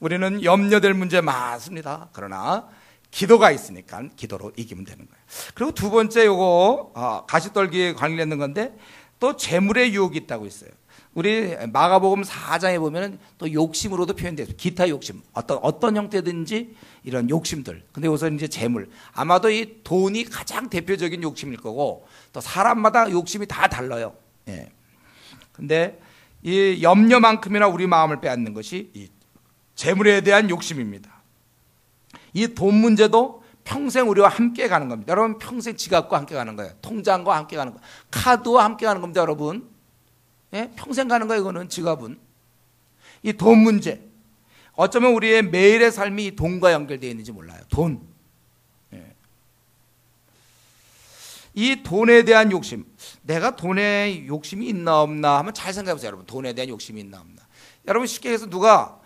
[SPEAKER 1] 우리는 염려될 문제 많습니다. 그러나 기도가 있으니까 기도로 이기면 되는 거예요. 그리고 두 번째 요거 가시떨기에 관련된 건데 또 재물의 유혹이 있다고 있어요. 우리 마가복음 4장에 보면은 또 욕심으로도 표현돼요. 기타 욕심, 어떤 형태든지 이런 욕심들. 근데 우선 이제 재물. 아마도 이 돈이 가장 대표적인 욕심일 거고 또 사람마다 욕심이 다 달라요. 예. 근데 이 염려만큼이나 우리 마음을 빼앗는 것이 이 재물에 대한 욕심입니다. 이 돈 문제도 평생 우리와 함께 가는 겁니다. 여러분 평생 지갑과 함께 가는 거예요. 통장과 함께 가는 거예요. 카드와 함께 가는 겁니다. 여러분. 예? 평생 가는 거예요. 이거는 지갑은. 이 돈 문제. 어쩌면 우리의 매일의 삶이 이 돈과 연결되어 있는지 몰라요. 돈. 예. 이 돈에 대한 욕심. 내가 돈에 욕심이 있나 없나 한번 잘 생각해 보세요. 여러분. 돈에 대한 욕심이 있나 없나. 여러분 쉽게 해서 누가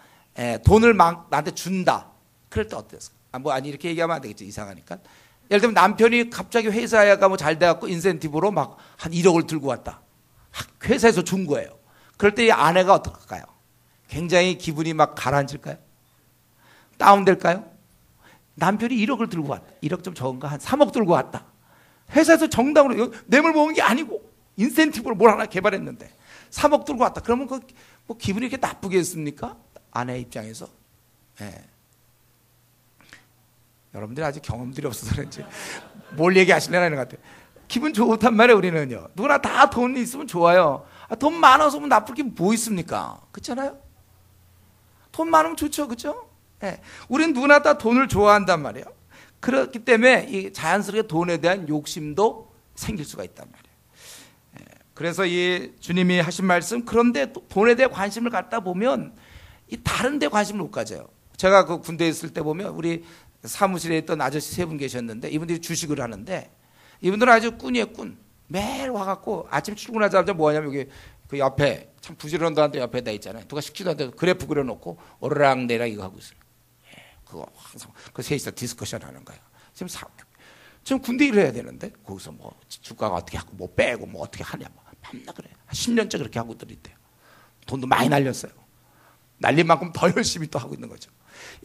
[SPEAKER 1] 돈을 막 나한테 준다. 그럴 때 어땠어요? 아니 이렇게 얘기하면 안 되겠죠. 이상하니까. 예를 들면 남편이 갑자기 회사에 가 뭐 잘 돼갖고 인센티브로 막 한 1억을 들고 왔다. 회사에서 준 거예요. 그럴 때 이 아내가 어떡할까요? 굉장히 기분이 막 가라앉을까요? 다운될까요? 남편이 1억을 들고 왔다. 1억 좀 적은가? 한 3억 들고 왔다. 회사에서 정당으로 뇌물 모은 게 아니고 인센티브로 뭘 하나 개발했는데 3억 들고 왔다. 그러면 뭐 기분이 이렇게 나쁘겠습니까? 아내 입장에서. 네. 여러분들이 아직 경험들이 없어서 그런지 뭘 얘기하시려나 하는 것 같아요. 기분 좋단 말이에요. 우리는요. 누구나 다 돈이 있으면 좋아요. 돈 많아서 뭐 나쁠 게 뭐 있습니까? 그렇잖아요. 돈 많으면 좋죠. 그렇죠? 네. 우린 누구나 다 돈을 좋아한단 말이에요. 그렇기 때문에 이 자연스럽게 돈에 대한 욕심도 생길 수가 있단 말이에요. 네. 그래서 이 주님이 하신 말씀, 그런데 돈에 대해 관심을 갖다 보면 이 다른 데 관심을 못 가져요. 제가 그 군대에 있을 때 보면 우리 사무실에 있던 아저씨 3분 계셨는데 이분들이 주식을 하는데 이분들은 아주 꾼이에요. 꾼. 매일 와갖고 아침 출근하자마자 뭐 하냐면 여기 그 옆에 참 부지런도 한데 옆에다 있잖아요. 누가 식지도 않는데 그래프 그려놓고 오르락내락 이거 하고 있어요. 그거 항상 그 셋이서 디스커션 하는 거예요. 지금 군대 일을 해야 되는데 거기서 뭐 주가가 어떻게 하고 뭐 빼고 뭐 어떻게 하냐 뭐 밤낮 그래. 10년째 그렇게 하고들 있대요. 돈도 많이 날렸어요. 날린 만큼 더 열심히 또 하고 있는 거죠.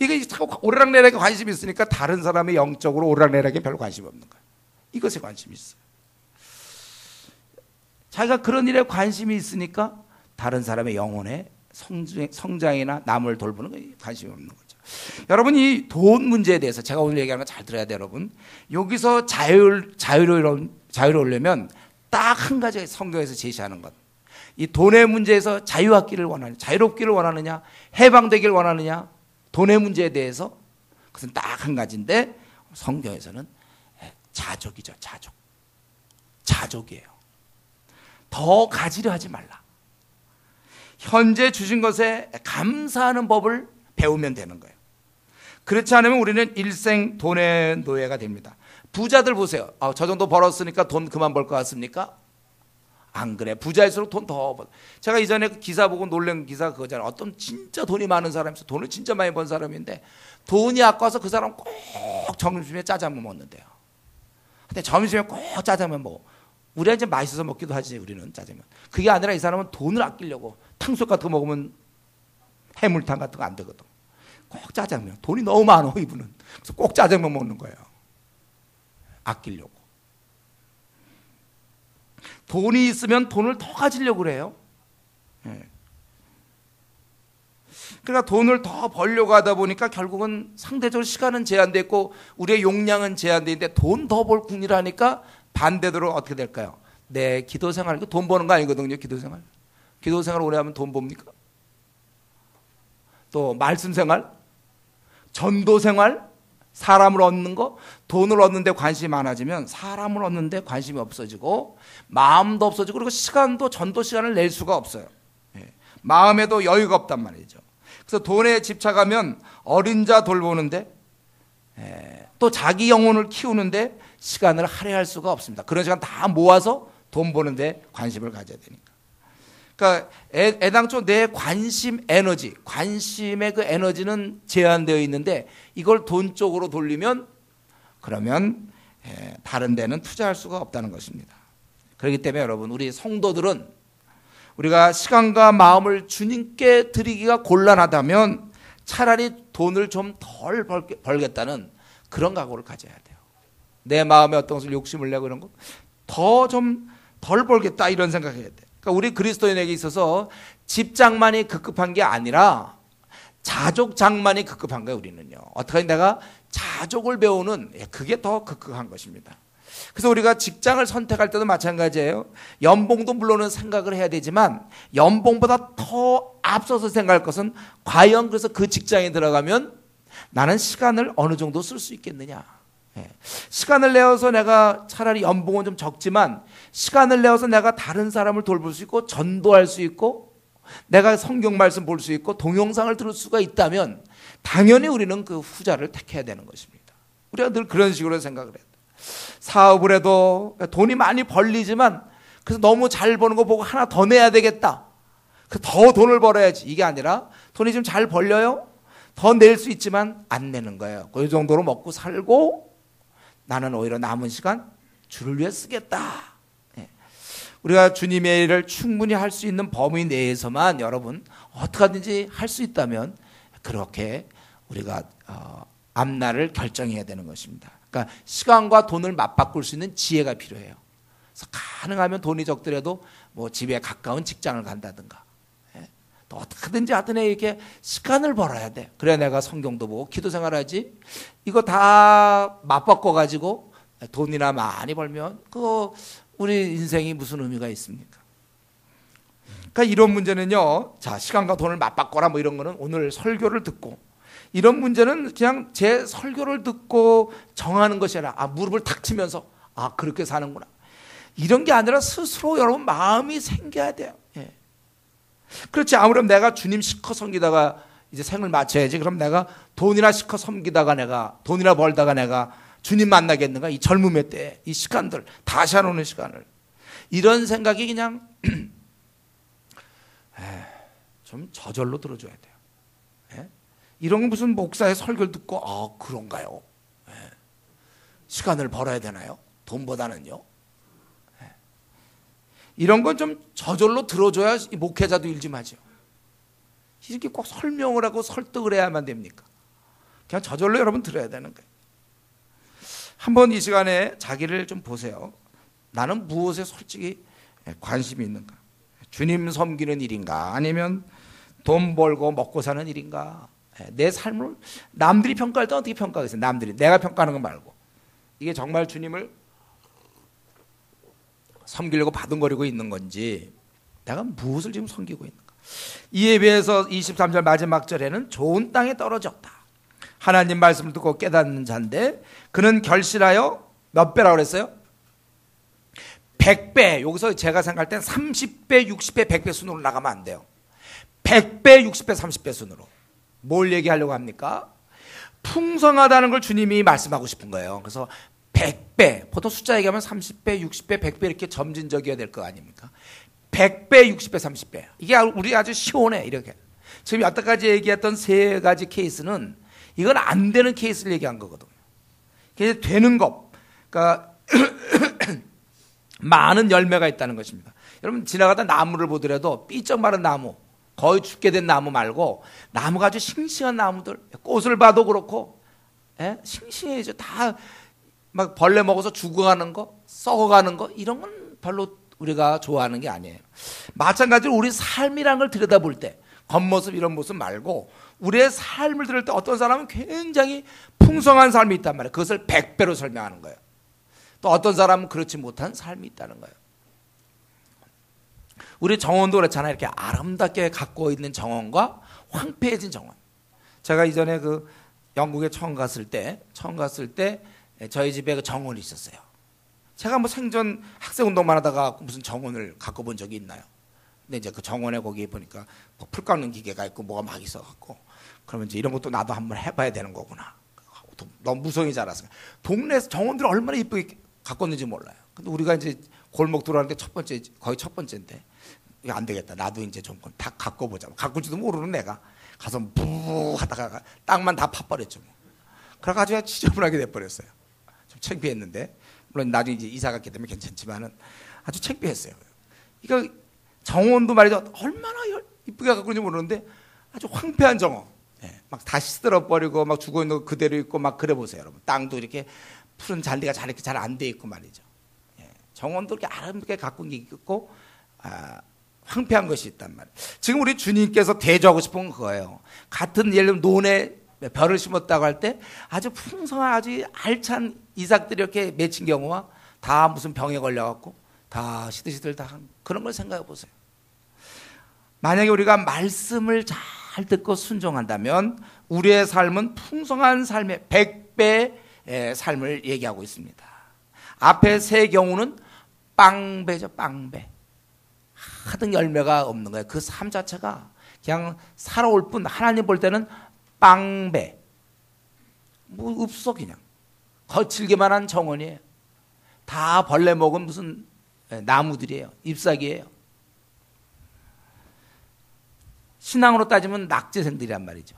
[SPEAKER 1] 이게 오르락내락에 관심이 있으니까 다른 사람의 영적으로 오르락내락에 별로 관심이 없는 거예요. 이것에 관심이 있어요. 자기가 그런 일에 관심이 있으니까 다른 사람의 영혼의 성장이나 남을 돌보는 게 관심이 없는 거죠. 여러분, 이 돈 문제에 대해서 제가 오늘 얘기하는 거 잘 들어야 돼요, 여러분. 여기서 자유로우려면 딱 한 가지 성경에서 제시하는 것. 이 돈의 문제에서 자유롭기를 원하느냐, 해방되기를 원하느냐, 돈의 문제에 대해서 그것은 딱 한 가지인데 성경에서는 자족이죠, 자족. 자족이에요. 더 가지려 하지 말라. 현재 주신 것에 감사하는 법을 배우면 되는 거예요. 그렇지 않으면 우리는 일생 돈의 노예가 됩니다. 부자들 보세요. 저 정도 벌었으니까 돈 그만 벌 것 같습니까? 안 그래. 부자일수록 돈 더 벌. 제가 이전에 기사 보고 놀란 기사 그거잖아요. 어떤 진짜 돈이 많은 사람이 있어. 돈을 진짜 많이 번 사람인데 돈이 아까워서 그 사람 꼭 점심에 짜장면 먹는데요. 근데 점심에 꼭 짜장면 먹어. 우리가 이제 맛있어서 먹기도 하지, 우리는 짜장면. 그게 아니라 이 사람은 돈을 아끼려고 탕수육 같은 거 먹으면 해물탕 같은 거 안 되거든. 꼭 짜장면. 돈이 너무 많아, 이분은. 그래서 꼭 짜장면 먹는 거예요. 아끼려고. 돈이 있으면 돈을 더 가지려고 그래요. 그러니까 돈을 더 벌려고 하다 보니까 결국은 상대적으로 시간은 제한되어 있고 우리의 용량은 제한되어 있는데 돈 더 벌 궁리라니까 반대로 어떻게 될까요? 내 기도 생활, 돈 버는 거 아니거든요, 기도 생활. 기도 생활 오래 하면 돈 봅니까? 또 말씀 생활, 전도 생활, 사람을 얻는 거, 돈을 얻는 데 관심이 많아지면 사람을 얻는 데 관심이 없어지고 마음도 없어지고 그리고 시간도 전도 시간을 낼 수가 없어요. 마음에도 여유가 없단 말이죠. 그래서 돈에 집착하면 어린 자 돌보는데 또 자기 영혼을 키우는데 시간을 할애할 수가 없습니다. 그런 시간 다 모아서 돈 버는데 관심을 가져야 되니까. 그러니까 애당초 내 관심 에너지, 관심의 그 에너지는 제한되어 있는데 이걸 돈 쪽으로 돌리면 그러면 다른 데는 투자할 수가 없다는 것입니다. 그렇기 때문에 여러분, 우리 성도들은 우리가 시간과 마음을 주님께 드리기가 곤란하다면 차라리 돈을 좀 덜 벌겠다는 그런 각오를 가져야 돼요. 내 마음에 어떤 것을 욕심을 내고 이런 거 더 좀 덜 벌겠다 이런 생각해야 돼. 그러니까 우리 그리스도인에게 있어서 집장만이 급급한 게 아니라 자족장만이 급급한 거예요. 우리는요. 어떻게 내가 자족을 배우는 그게 더 급급한 것입니다. 그래서 우리가 직장을 선택할 때도 마찬가지예요. 연봉도 물론은 생각을 해야 되지만 연봉보다 더 앞서서 생각할 것은 과연 그래서 그 직장에 들어가면 나는 시간을 어느 정도 쓸 수 있겠느냐. 시간을 내어서 내가 차라리 연봉은 좀 적지만 시간을 내어서 내가 다른 사람을 돌볼 수 있고 전도할 수 있고 내가 성경 말씀 볼 수 있고 동영상을 들을 수가 있다면 당연히 우리는 그 후자를 택해야 되는 것입니다. 우리가 늘 그런 식으로 생각을 해요. 사업을 해도 돈이 많이 벌리지만 그래서 너무 잘 버는 거 보고 하나 더 내야 되겠다. 더 돈을 벌어야지. 이게 아니라 돈이 좀 잘 벌려요. 더 낼 수 있지만 안 내는 거예요. 그 정도로 먹고 살고 나는 오히려 남은 시간 주를 위해 쓰겠다. 우리가 주님의 일을 충분히 할 수 있는 범위 내에서만 여러분 어떻게 하든지 할 수 있다면 그렇게 우리가 앞날을 결정해야 되는 것입니다. 그러니까 시간과 돈을 맞바꿀 수 있는 지혜가 필요해요. 그래서 가능하면 돈이 적더라도 뭐 집에 가까운 직장을 간다든가 또 어떻게든지 하여튼 이렇게 시간을 벌어야 돼. 그래야 내가 성경도 보고 기도 생활하지. 이거 다 맞바꿔 가지고 돈이나 많이 벌면 그거 우리 인생이 무슨 의미가 있습니까? 그러니까 이런 문제는요. 자, 시간과 돈을 맞바꿔라 뭐 이런 거는 오늘 설교를 듣고 이런 문제는 그냥 제 설교를 듣고 정하는 것이 아니라 무릎을 탁 치면서 그렇게 사는구나. 이런 게 아니라 스스로 여러분 마음이 생겨야 돼요. 그렇지. 아무렴 내가 주님 실컷 섬기다가 이제 생을 마쳐야지. 그럼 내가 돈이나 실컷 섬기다가 내가 돈이나 벌다가 내가 주님 만나겠는가? 이 젊음의 때 이 시간들 다시 안 오는 시간을 이런 생각이 그냥 좀 저절로 들어줘야 돼요. 이런 건 무슨 목사의 설교를 듣고 그런가요? 시간을 벌어야 되나요? 돈보다는요. 이런 건 좀 저절로 들어줘야 목회자도 일짐하죠. 이렇게 꼭 설명을 하고 설득을 해야만 됩니까? 그냥 저절로 여러분 들어야 되는 거예요. 한번 이 시간에 자기를 좀 보세요. 나는 무엇에 솔직히 관심이 있는가? 주님 섬기는 일인가? 아니면 돈 벌고 먹고 사는 일인가? 내 삶을 남들이 평가할 때 어떻게 평가하겠어요? 남들이 내가 평가하는 거 말고 이게 정말 주님을 섬기려고 바둥거리고 있는 건지 내가 무엇을 지금 섬기고 있는가? 이에 비해서 23절 마지막 절에는 좋은 땅에 떨어졌다. 하나님 말씀을 듣고 깨닫는 자인데 그는 결실하여 몇 배라고 그랬어요? 100배. 여기서 제가 생각할 땐 30배, 60배, 100배 순으로 나가면 안 돼요. 100배, 60배, 30배 순으로. 뭘 얘기하려고 합니까? 풍성하다는 걸 주님이 말씀하고 싶은 거예요. 그래서 100배, 보통 숫자 얘기하면 30배, 60배, 100배 이렇게 점진적이어야 될 거 아닙니까? 100배, 60배, 30배. 이게 우리 아주 시원해, 이렇게. 지금 여태까지 얘기했던 세 가지 케이스는 이건 안 되는 케이스를 얘기한 거거든요. 그게 되는 것. 그러니까 많은 열매가 있다는 것입니다. 여러분 지나가다 나무를 보더라도 삐쩍 마른 나무, 거의 죽게 된 나무 말고 나무가 아주 싱싱한 나무들, 꽃을 봐도 그렇고 싱싱해져. 다 막 벌레 먹어서 죽어가는 거, 썩어가는 거 이런 건 별로 우리가 좋아하는 게 아니에요. 마찬가지로 우리 삶이라는 걸 들여다볼 때 겉모습 이런 모습 말고 우리의 삶을 들을 때 어떤 사람은 굉장히 풍성한 삶이 있단 말이에요. 그것을 100배로 설명하는 거예요. 또 어떤 사람은 그렇지 못한 삶이 있다는 거예요. 우리 정원도 그렇잖아요. 이렇게 아름답게 갖고 있는 정원과 황폐해진 정원. 제가 이전에 그 영국에 처음 갔을 때 저희 집에 그 정원이 있었어요. 제가 뭐 생전 학생운동만 하다가 무슨 정원을 갖고 본 적이 있나요? 근데 이제 그 정원에 거기 보니까 뭐 풀 깎는 기계가 있고 뭐가 막 있어갖고 그러면 이제 이런 것도 나도 한번 해봐야 되는 거구나. 너무 무성이 자라서 동네에서 정원들 얼마나 이쁘게 갖고 있는지 몰라요. 근데 우리가 이제 골목 들어가는데 거의 첫 번째인데 이거 안 되겠다. 나도 이제 좀 다 갖고 보자. 가꿀지도 모르는 내가 가서 무 하다가 땅만 다 파버렸죠. 뭐. 그래가지고 지저분하게 돼버렸어요. 좀 창피했는데 물론 나중에 이제 이사 갔기 때문에 괜찮지만은 아주 창피했어요. 이거 정원도 말이죠. 얼마나 이쁘게 갖고 있는지 모르는데 아주 황폐한 정원. 막 다시 쓰러버리고 막 죽어 있는 거 그대로 있고 막 그래 보세요, 여러분. 땅도 이렇게 푸른 잔디가 이렇게 잘 안 돼 있고 말이죠. 정원도 이렇게 아름답게 갖고 있고 황폐한 것이 있단 말이에요. 지금 우리 주님께서 대조하고 싶은 건 그거예요. 같은 예를 들면 논에 벼를 심었다고 할 때 아주 풍성한 아주 알찬 이삭들이 이렇게 맺힌 경우와 다 무슨 병에 걸려갖고 다 시들시들 다 한 그런 걸 생각해 보세요. 만약에 우리가 말씀을 잘 듣고 순종한다면 우리의 삶은 풍성한 삶의 100배의 삶을 얘기하고 있습니다. 앞에 세 경우는 빵배죠. 빵배. 하등 열매가 없는 거예요. 그 삶 자체가 그냥 살아올 뿐 하나님 볼 때는 빵배. 뭐 없어 그냥. 거칠기만 한 정원이에요. 다 벌레 먹은 무슨 나무들이에요. 잎사귀예요. 신앙으로 따지면 낙제생들이란 말이죠.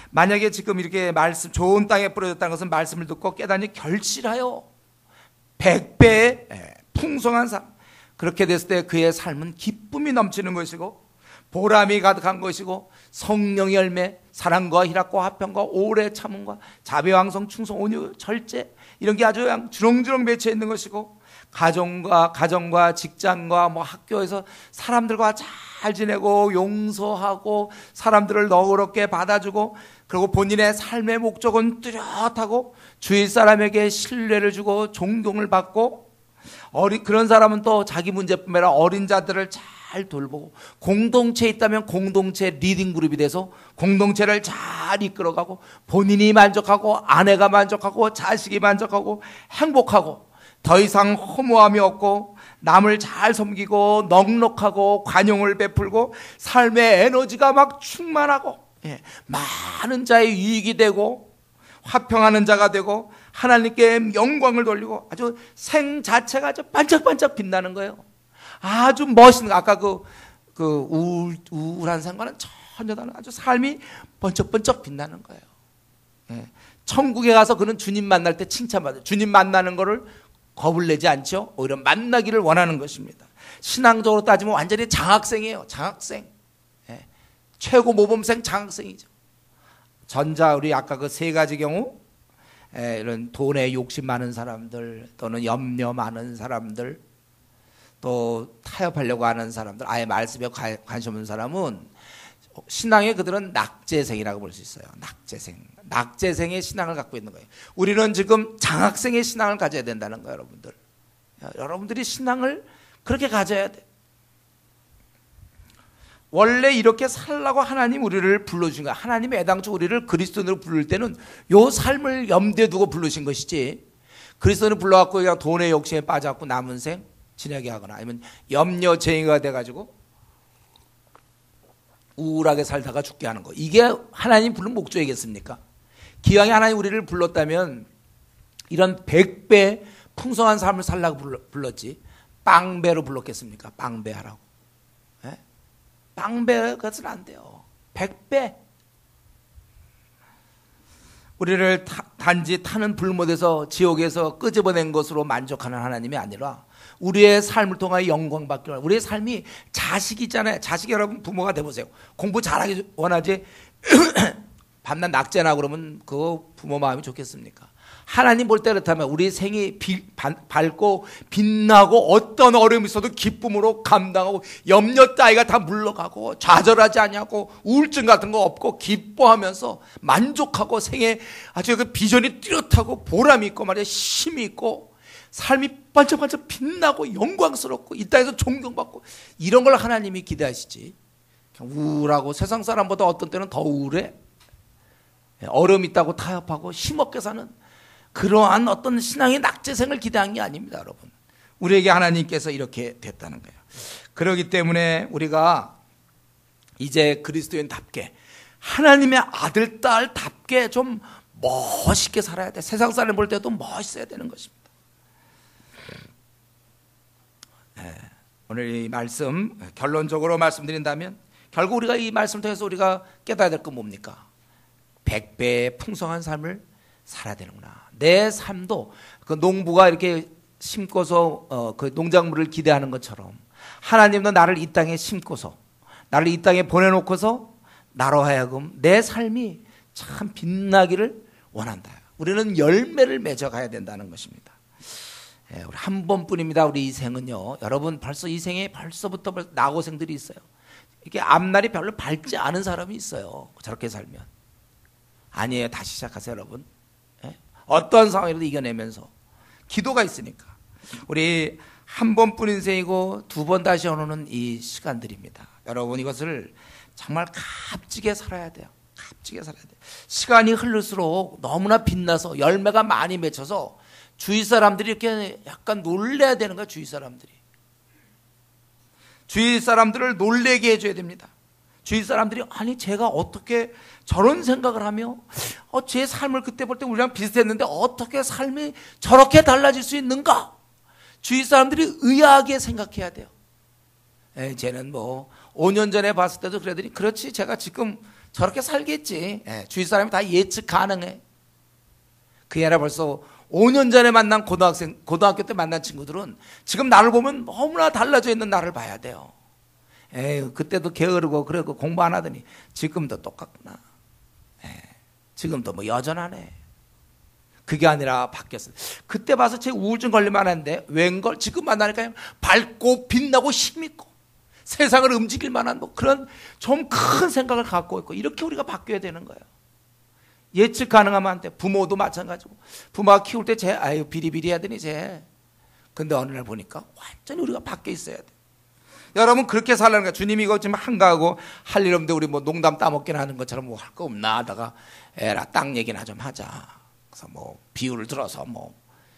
[SPEAKER 1] 만약에 지금 이렇게 말씀 좋은 땅에 뿌려졌다는 것은 말씀을 듣고 깨닫니 결실하여 100배의 풍성한 삶. 그렇게 됐을 때 그의 삶은 기쁨이 넘치는 것이고 보람이 가득한 것이고 성령의 열매, 사랑과 희락과 화평과 오래 참음과 자비왕성 충성 온유 절제 이런 게 아주 주렁주렁 맺혀 있는 것이고 가정과 직장과 뭐 학교에서 사람들과 잘 지내고 용서하고 사람들을 너그럽게 받아주고 그리고 본인의 삶의 목적은 뚜렷하고 주위 사람에게 신뢰를 주고 존경을 받고 그런 사람은 또 자기 문제뿐만 아니라 어린 자들을 잘 돌보고 공동체에 있다면 공동체 리딩 그룹이 돼서 공동체를 잘 이끌어가고 본인이 만족하고 아내가 만족하고 자식이 만족하고 행복하고 더 이상 허무함이 없고 남을 잘 섬기고 넉넉하고 관용을 베풀고 삶의 에너지가 막 충만하고 많은 자의 유익이 되고 화평하는 자가 되고 하나님께 영광을 돌리고 아주 생 자체가 아주 반짝반짝 빛나는 거예요. 아주 멋있는 아까 그 우울한 생과는 전혀 다른 아주 삶이 번쩍번쩍 빛나는 거예요. 천국에 가서 그는 주님 만날 때 칭찬받아요. 주님 만나는 거를 겁을 내지 않죠. 오히려 만나기를 원하는 것입니다. 신앙적으로 따지면 완전히 장학생이에요. 장학생. 최고 모범생 장학생이죠. 우리 아까 그 세 가지 경우 이런 돈에 욕심 많은 사람들 또는 염려 많은 사람들 또 타협하려고 하는 사람들, 아예 말씀에 관심 없는 사람은 신앙의 그들은 낙제생이라고 볼 수 있어요. 낙제생의 신앙을 갖고 있는 거예요. 우리는 지금 장학생의 신앙을 가져야 된다는 거예요, 여러분들. 여러분들이 신앙을 그렇게 가져야 돼. 원래 이렇게 살라고 하나님 우리를 불러주신 거야. 하나님이 애당초 우리를 그리스도인으로 부를 때는 요 삶을 염두에 두고 부르신 것이지, 그리스도인을 불러갖고 그냥 돈의 욕심에 빠져갖고 남은 생 지내게 하거나 아니면 염려쟁이가 돼가지고 우울하게 살다가 죽게 하는 거, 이게 하나님 부른 목적이겠습니까? 기왕에 하나님 우리를 불렀다면 이런 100배 풍성한 삶을 살라고 불렀지 빵배로 불렀겠습니까? 빵배하라고. 네? 빵배 것은 안 돼요. 100배. 우리를 단지 타는 불못에서 지옥에서 끄집어낸 것으로 만족하는 하나님이 아니라 우리의 삶을 통하여 영광 받기 원하는, 우리의 삶이 자식이 있잖아요. 자식이, 여러분 부모가 돼보세요. 공부 잘하기 원하지 밤낮 낙제나 그러면 그 부모 마음이 좋겠습니까? 하나님 볼 때 그렇다면 우리 생이 밝고 빛나고 어떤 어려움이 있어도 기쁨으로 감당하고 염려 따위가 다 물러가고 좌절하지 않냐고 우울증 같은 거 없고 기뻐하면서 만족하고 생에 아주 그 비전이 뚜렷하고 보람이 있고 말이야, 힘이 있고 삶이 반짝반짝 빛나고 영광스럽고 이 땅에서 존경받고, 이런 걸 하나님이 기대하시지 우울하고 세상 사람보다 어떤 때는 더 우울해, 어려움 있다고 타협하고 힘없게 사는 그러한 어떤 신앙의 낙제생을 기대한 게 아닙니다, 여러분. 우리에게 하나님께서 이렇게 됐다는 거예요. 그렇기 때문에 우리가 이제 그리스도인답게 하나님의 아들, 딸답게 좀 멋있게 살아야 돼. 세상 사람 볼 때도 멋있어야 되는 것입니다. 오늘 이 말씀 결론적으로 말씀드린다면 결국 우리가 이 말씀을 통해서 우리가 깨달아야 될 건 뭡니까? 100배의 풍성한 삶을 살아야 되는구나. 내 삶도 그 농부가 이렇게 심고서 그 농작물을 기대하는 것처럼 하나님도 나를 이 땅에 심고서 나를 이 땅에 보내놓고서 나로 하여금 내 삶이 참 빛나기를 원한다. 우리는 열매를 맺어가야 된다는 것입니다. 우리 한 번뿐입니다. 우리 이 생은요. 여러분 벌써 이 생에 벌써부터 낙오생들이 있어요. 이게 앞날이 별로 밝지 않은 사람이 있어요. 저렇게 살면. 아니에요. 다시 시작하세요, 여러분. 어떠한 상황이라도 이겨내면서 기도가 있으니까. 우리 한 번뿐 인생이고 두 번 다시 오는 이 시간들입니다. 여러분 이것을 정말 값지게 살아야 돼요. 값지게 살아야 돼요. 시간이 흐를수록 너무나 빛나서 열매가 많이 맺혀서 주위 사람들이 이렇게 약간 놀래야 되는 거야. 주위 사람들을 놀래게 해줘야 됩니다. 주위 사람들이 아니 제가 어떻게 저런 생각을 하며 제 삶을 그때 볼 때 우리랑 비슷했는데 어떻게 삶이 저렇게 달라질 수 있는가? 주위 사람들이 의아하게 생각해야 돼요. 쟤는 뭐 5년 전에 봤을 때도 그러더니 그렇지 제가 지금 저렇게 살겠지. 주위 사람이 다 예측 가능해. 그게 아니라 벌써 5년 전에 만난 고등학교 때 만난 친구들은 지금 나를 보면 너무나 달라져 있는 나를 봐야 돼요. 그때도 게으르고 그러고 공부 안 하더니 지금도 똑같구나. 지금도 뭐 여전하네. 그게 아니라 바뀌었어요. 그때 봐서 제 우울증 걸릴만 한데 웬걸 지금 만나니까 밝고 빛나고 힘있고 세상을 움직일 만한 뭐 그런 좀 큰 생각을 갖고 있고, 이렇게 우리가 바뀌어야 되는 거예요. 예측 가능하면 안 돼. 부모도 마찬가지고 부모가 키울 때 쟤 아유 비리비리 하더니 쟤 근데 어느 날 보니까 완전히 우리가 바뀌어 있어야 돼. 여러분 그렇게 살라는 거야. 주님이 이거 지금 한가하고 할 일 없는데 우리 뭐 농담 따먹기나 하는 것처럼 뭐 할 거 없나 하다가 에라 땅 얘기나 좀 하자. 그래서 뭐 비유를 들어서 뭐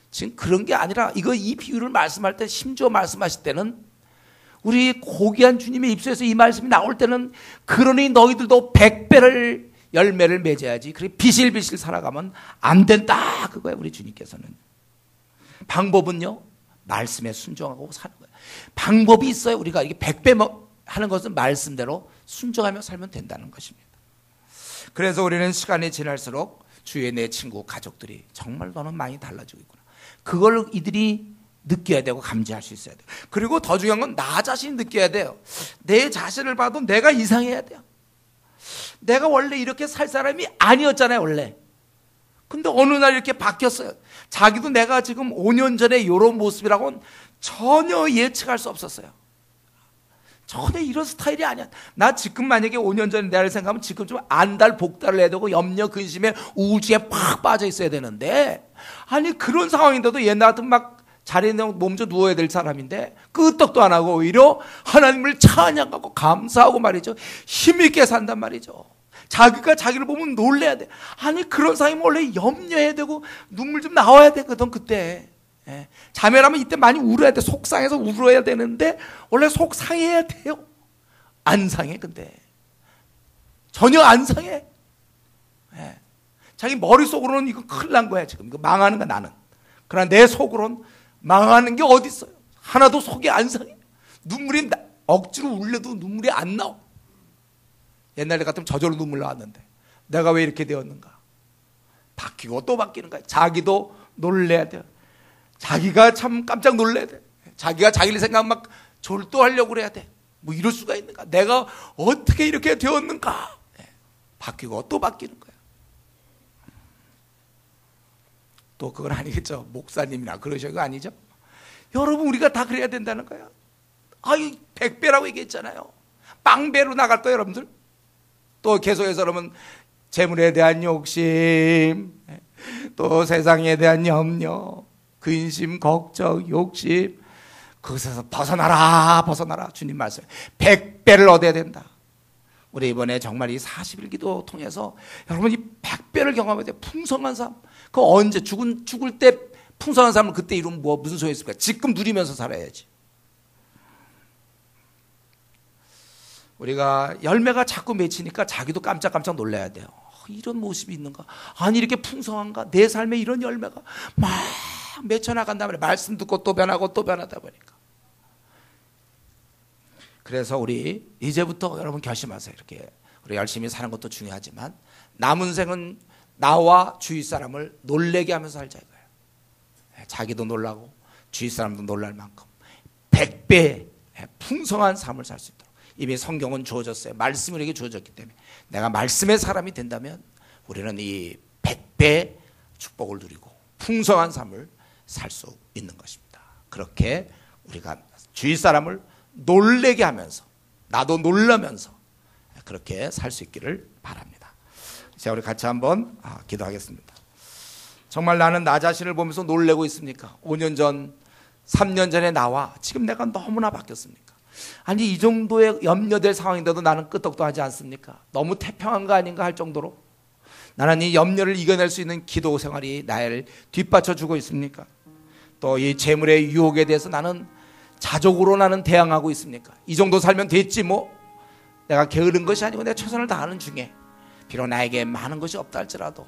[SPEAKER 1] 지금 그런 게 아니라 이 비유를 말씀할 때 심지어 말씀하실 때는 우리 고귀한 주님의 입술에서 이 말씀이 나올 때는 그러니 너희들도 100배를 열매를 맺어야지. 그렇게 비실비실 살아가면 안 된다. 그거예요. 우리 주님께서는. 방법은요. 말씀에 순종하고 사는 거예요. 방법이 있어요. 우리가 이게 100배 하는 것은 말씀대로 순종하며 살면 된다는 것입니다. 그래서 우리는 시간이 지날수록 주위의 내 친구, 가족들이 정말 너는 많이 달라지고 있구나. 그걸 이들이 느껴야 되고 감지할 수 있어야 돼요. 그리고 더 중요한 건 나 자신이 느껴야 돼요. 내 자신을 봐도 내가 이상해야 돼요. 내가 원래 이렇게 살 사람이 아니었잖아요, 원래. 근데 어느 날 이렇게 바뀌었어요. 자기도 내가 지금 5년 전에 이런 모습이라고는 전혀 예측할 수 없었어요. 전혀 이런 스타일이 아니야. 나 지금 만약에 5년 전에 내를 생각하면 지금 좀 안달 복달을 해야 되고 염려 근심에 우울증에 팍 빠져 있어야 되는데, 아니 그런 상황인데도 옛날 같으면 막 자리에 몸져 누워야 될 사람인데 끄떡도 안 하고 오히려 하나님을 찬양하고 감사하고 말이죠, 힘있게 산단 말이죠. 자기가 자기를 보면 놀래야 돼. 아니 그런 상황이면 원래 염려해야 되고 눈물 좀 나와야 되거든 그때. 자매라면 이때 많이 울어야 돼. 속상해서 울어야 되는데 원래 속상해야 돼요. 안 상해. 근데 전혀 안 상해. 자기 머릿속으로는 이거 큰일 난 거야. 지금 이거 망하는 거야 나는. 그러나 내 속으로는 망하는 게 어디 있어요. 하나도 속이 안 상해. 눈물이 억지로 울려도 눈물이 안 나와. 옛날에 같으면 저절로 눈물 나왔는데 내가 왜 이렇게 되었는가. 바뀌고 또 바뀌는 거야. 자기도 놀래야 돼요. 자기가 참 깜짝 놀래야 돼. 자기가 자기를 생각하면 막 졸도하려고 그래야 돼. 뭐 이럴 수가 있는가. 내가 어떻게 이렇게 되었는가. 바뀌고 또 바뀌는 거야. 또 그건 아니겠죠. 목사님이나 그러셔도 아니죠. 여러분 우리가 다 그래야 된다는 거야. 아이 100배라고 얘기했잖아요. 빵배로 나갈 거예요 여러분들. 또 계속해서 여러분 재물에 대한 욕심, 또 세상에 대한 염려, 근심, 걱정, 욕심, 그것에서 벗어나라 주님 말씀 100배를 얻어야 된다. 우리 이번에 정말 이 40일 기도 통해서 여러분 이 100배를 경험해야 돼. 풍성한 삶. 그 언제 죽을 때 풍성한 삶을 그때 이루면 무슨 소용이 있을까. 지금 누리면서 살아야지. 우리가 열매가 자꾸 맺히니까 자기도 깜짝깜짝 놀라야 돼요. 이런 모습이 있는가. 아니 이렇게 풍성한가. 내 삶에 이런 열매가 막 맺혀나간단 말이에요. 말씀 듣고 또 변하고 또 변하다 보니까. 그래서 우리 이제부터 여러분 결심하세요. 이렇게 우리 열심히 사는 것도 중요하지만 남은 생은 나와 주위 사람을 놀래게 하면서 살자 이거예요. 자기도 놀라고 주위 사람도 놀랄 만큼 100배 풍성한 삶을 살 수 있도록 이미 성경은 주어졌어요. 말씀이 우리에게 주어졌기 때문에 내가 말씀의 사람이 된다면 우리는 이 100배 축복을 누리고 풍성한 삶을 살 수 있는 것입니다. 그렇게 우리가 주위 사람을 놀래게 하면서 나도 놀라면서 그렇게 살 수 있기를 바랍니다. 자, 우리 같이 한번 기도하겠습니다. 정말 나는 나 자신을 보면서 놀래고 있습니까? 5년 전, 3년 전에 나와 지금 내가 너무나 바뀌었습니까? 아니 이 정도의 염려될 상황인데도 나는 끄떡도 하지 않습니까? 너무 태평한 거 아닌가 할 정도로 나는 이 염려를 이겨낼 수 있는 기도 생활이 나를 뒷받쳐주고 있습니까? 또 이 재물의 유혹에 대해서 나는 자족으로 나는 대항하고 있습니까? 이 정도 살면 됐지 뭐. 내가 게으른 것이 아니고 내가 최선을 다하는 중에 비록 나에게 많은 것이 없다 할지라도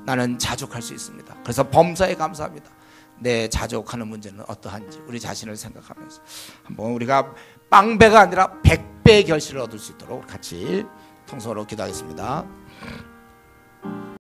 [SPEAKER 1] 나는 자족할 수 있습니다. 그래서 범사에 감사합니다. 내 자족하는 문제는 어떠한지 우리 자신을 생각하면서 한번 우리가 빵배가 아니라 100배의 결실을 얻을 수 있도록 같이 통성으로 기도하겠습니다.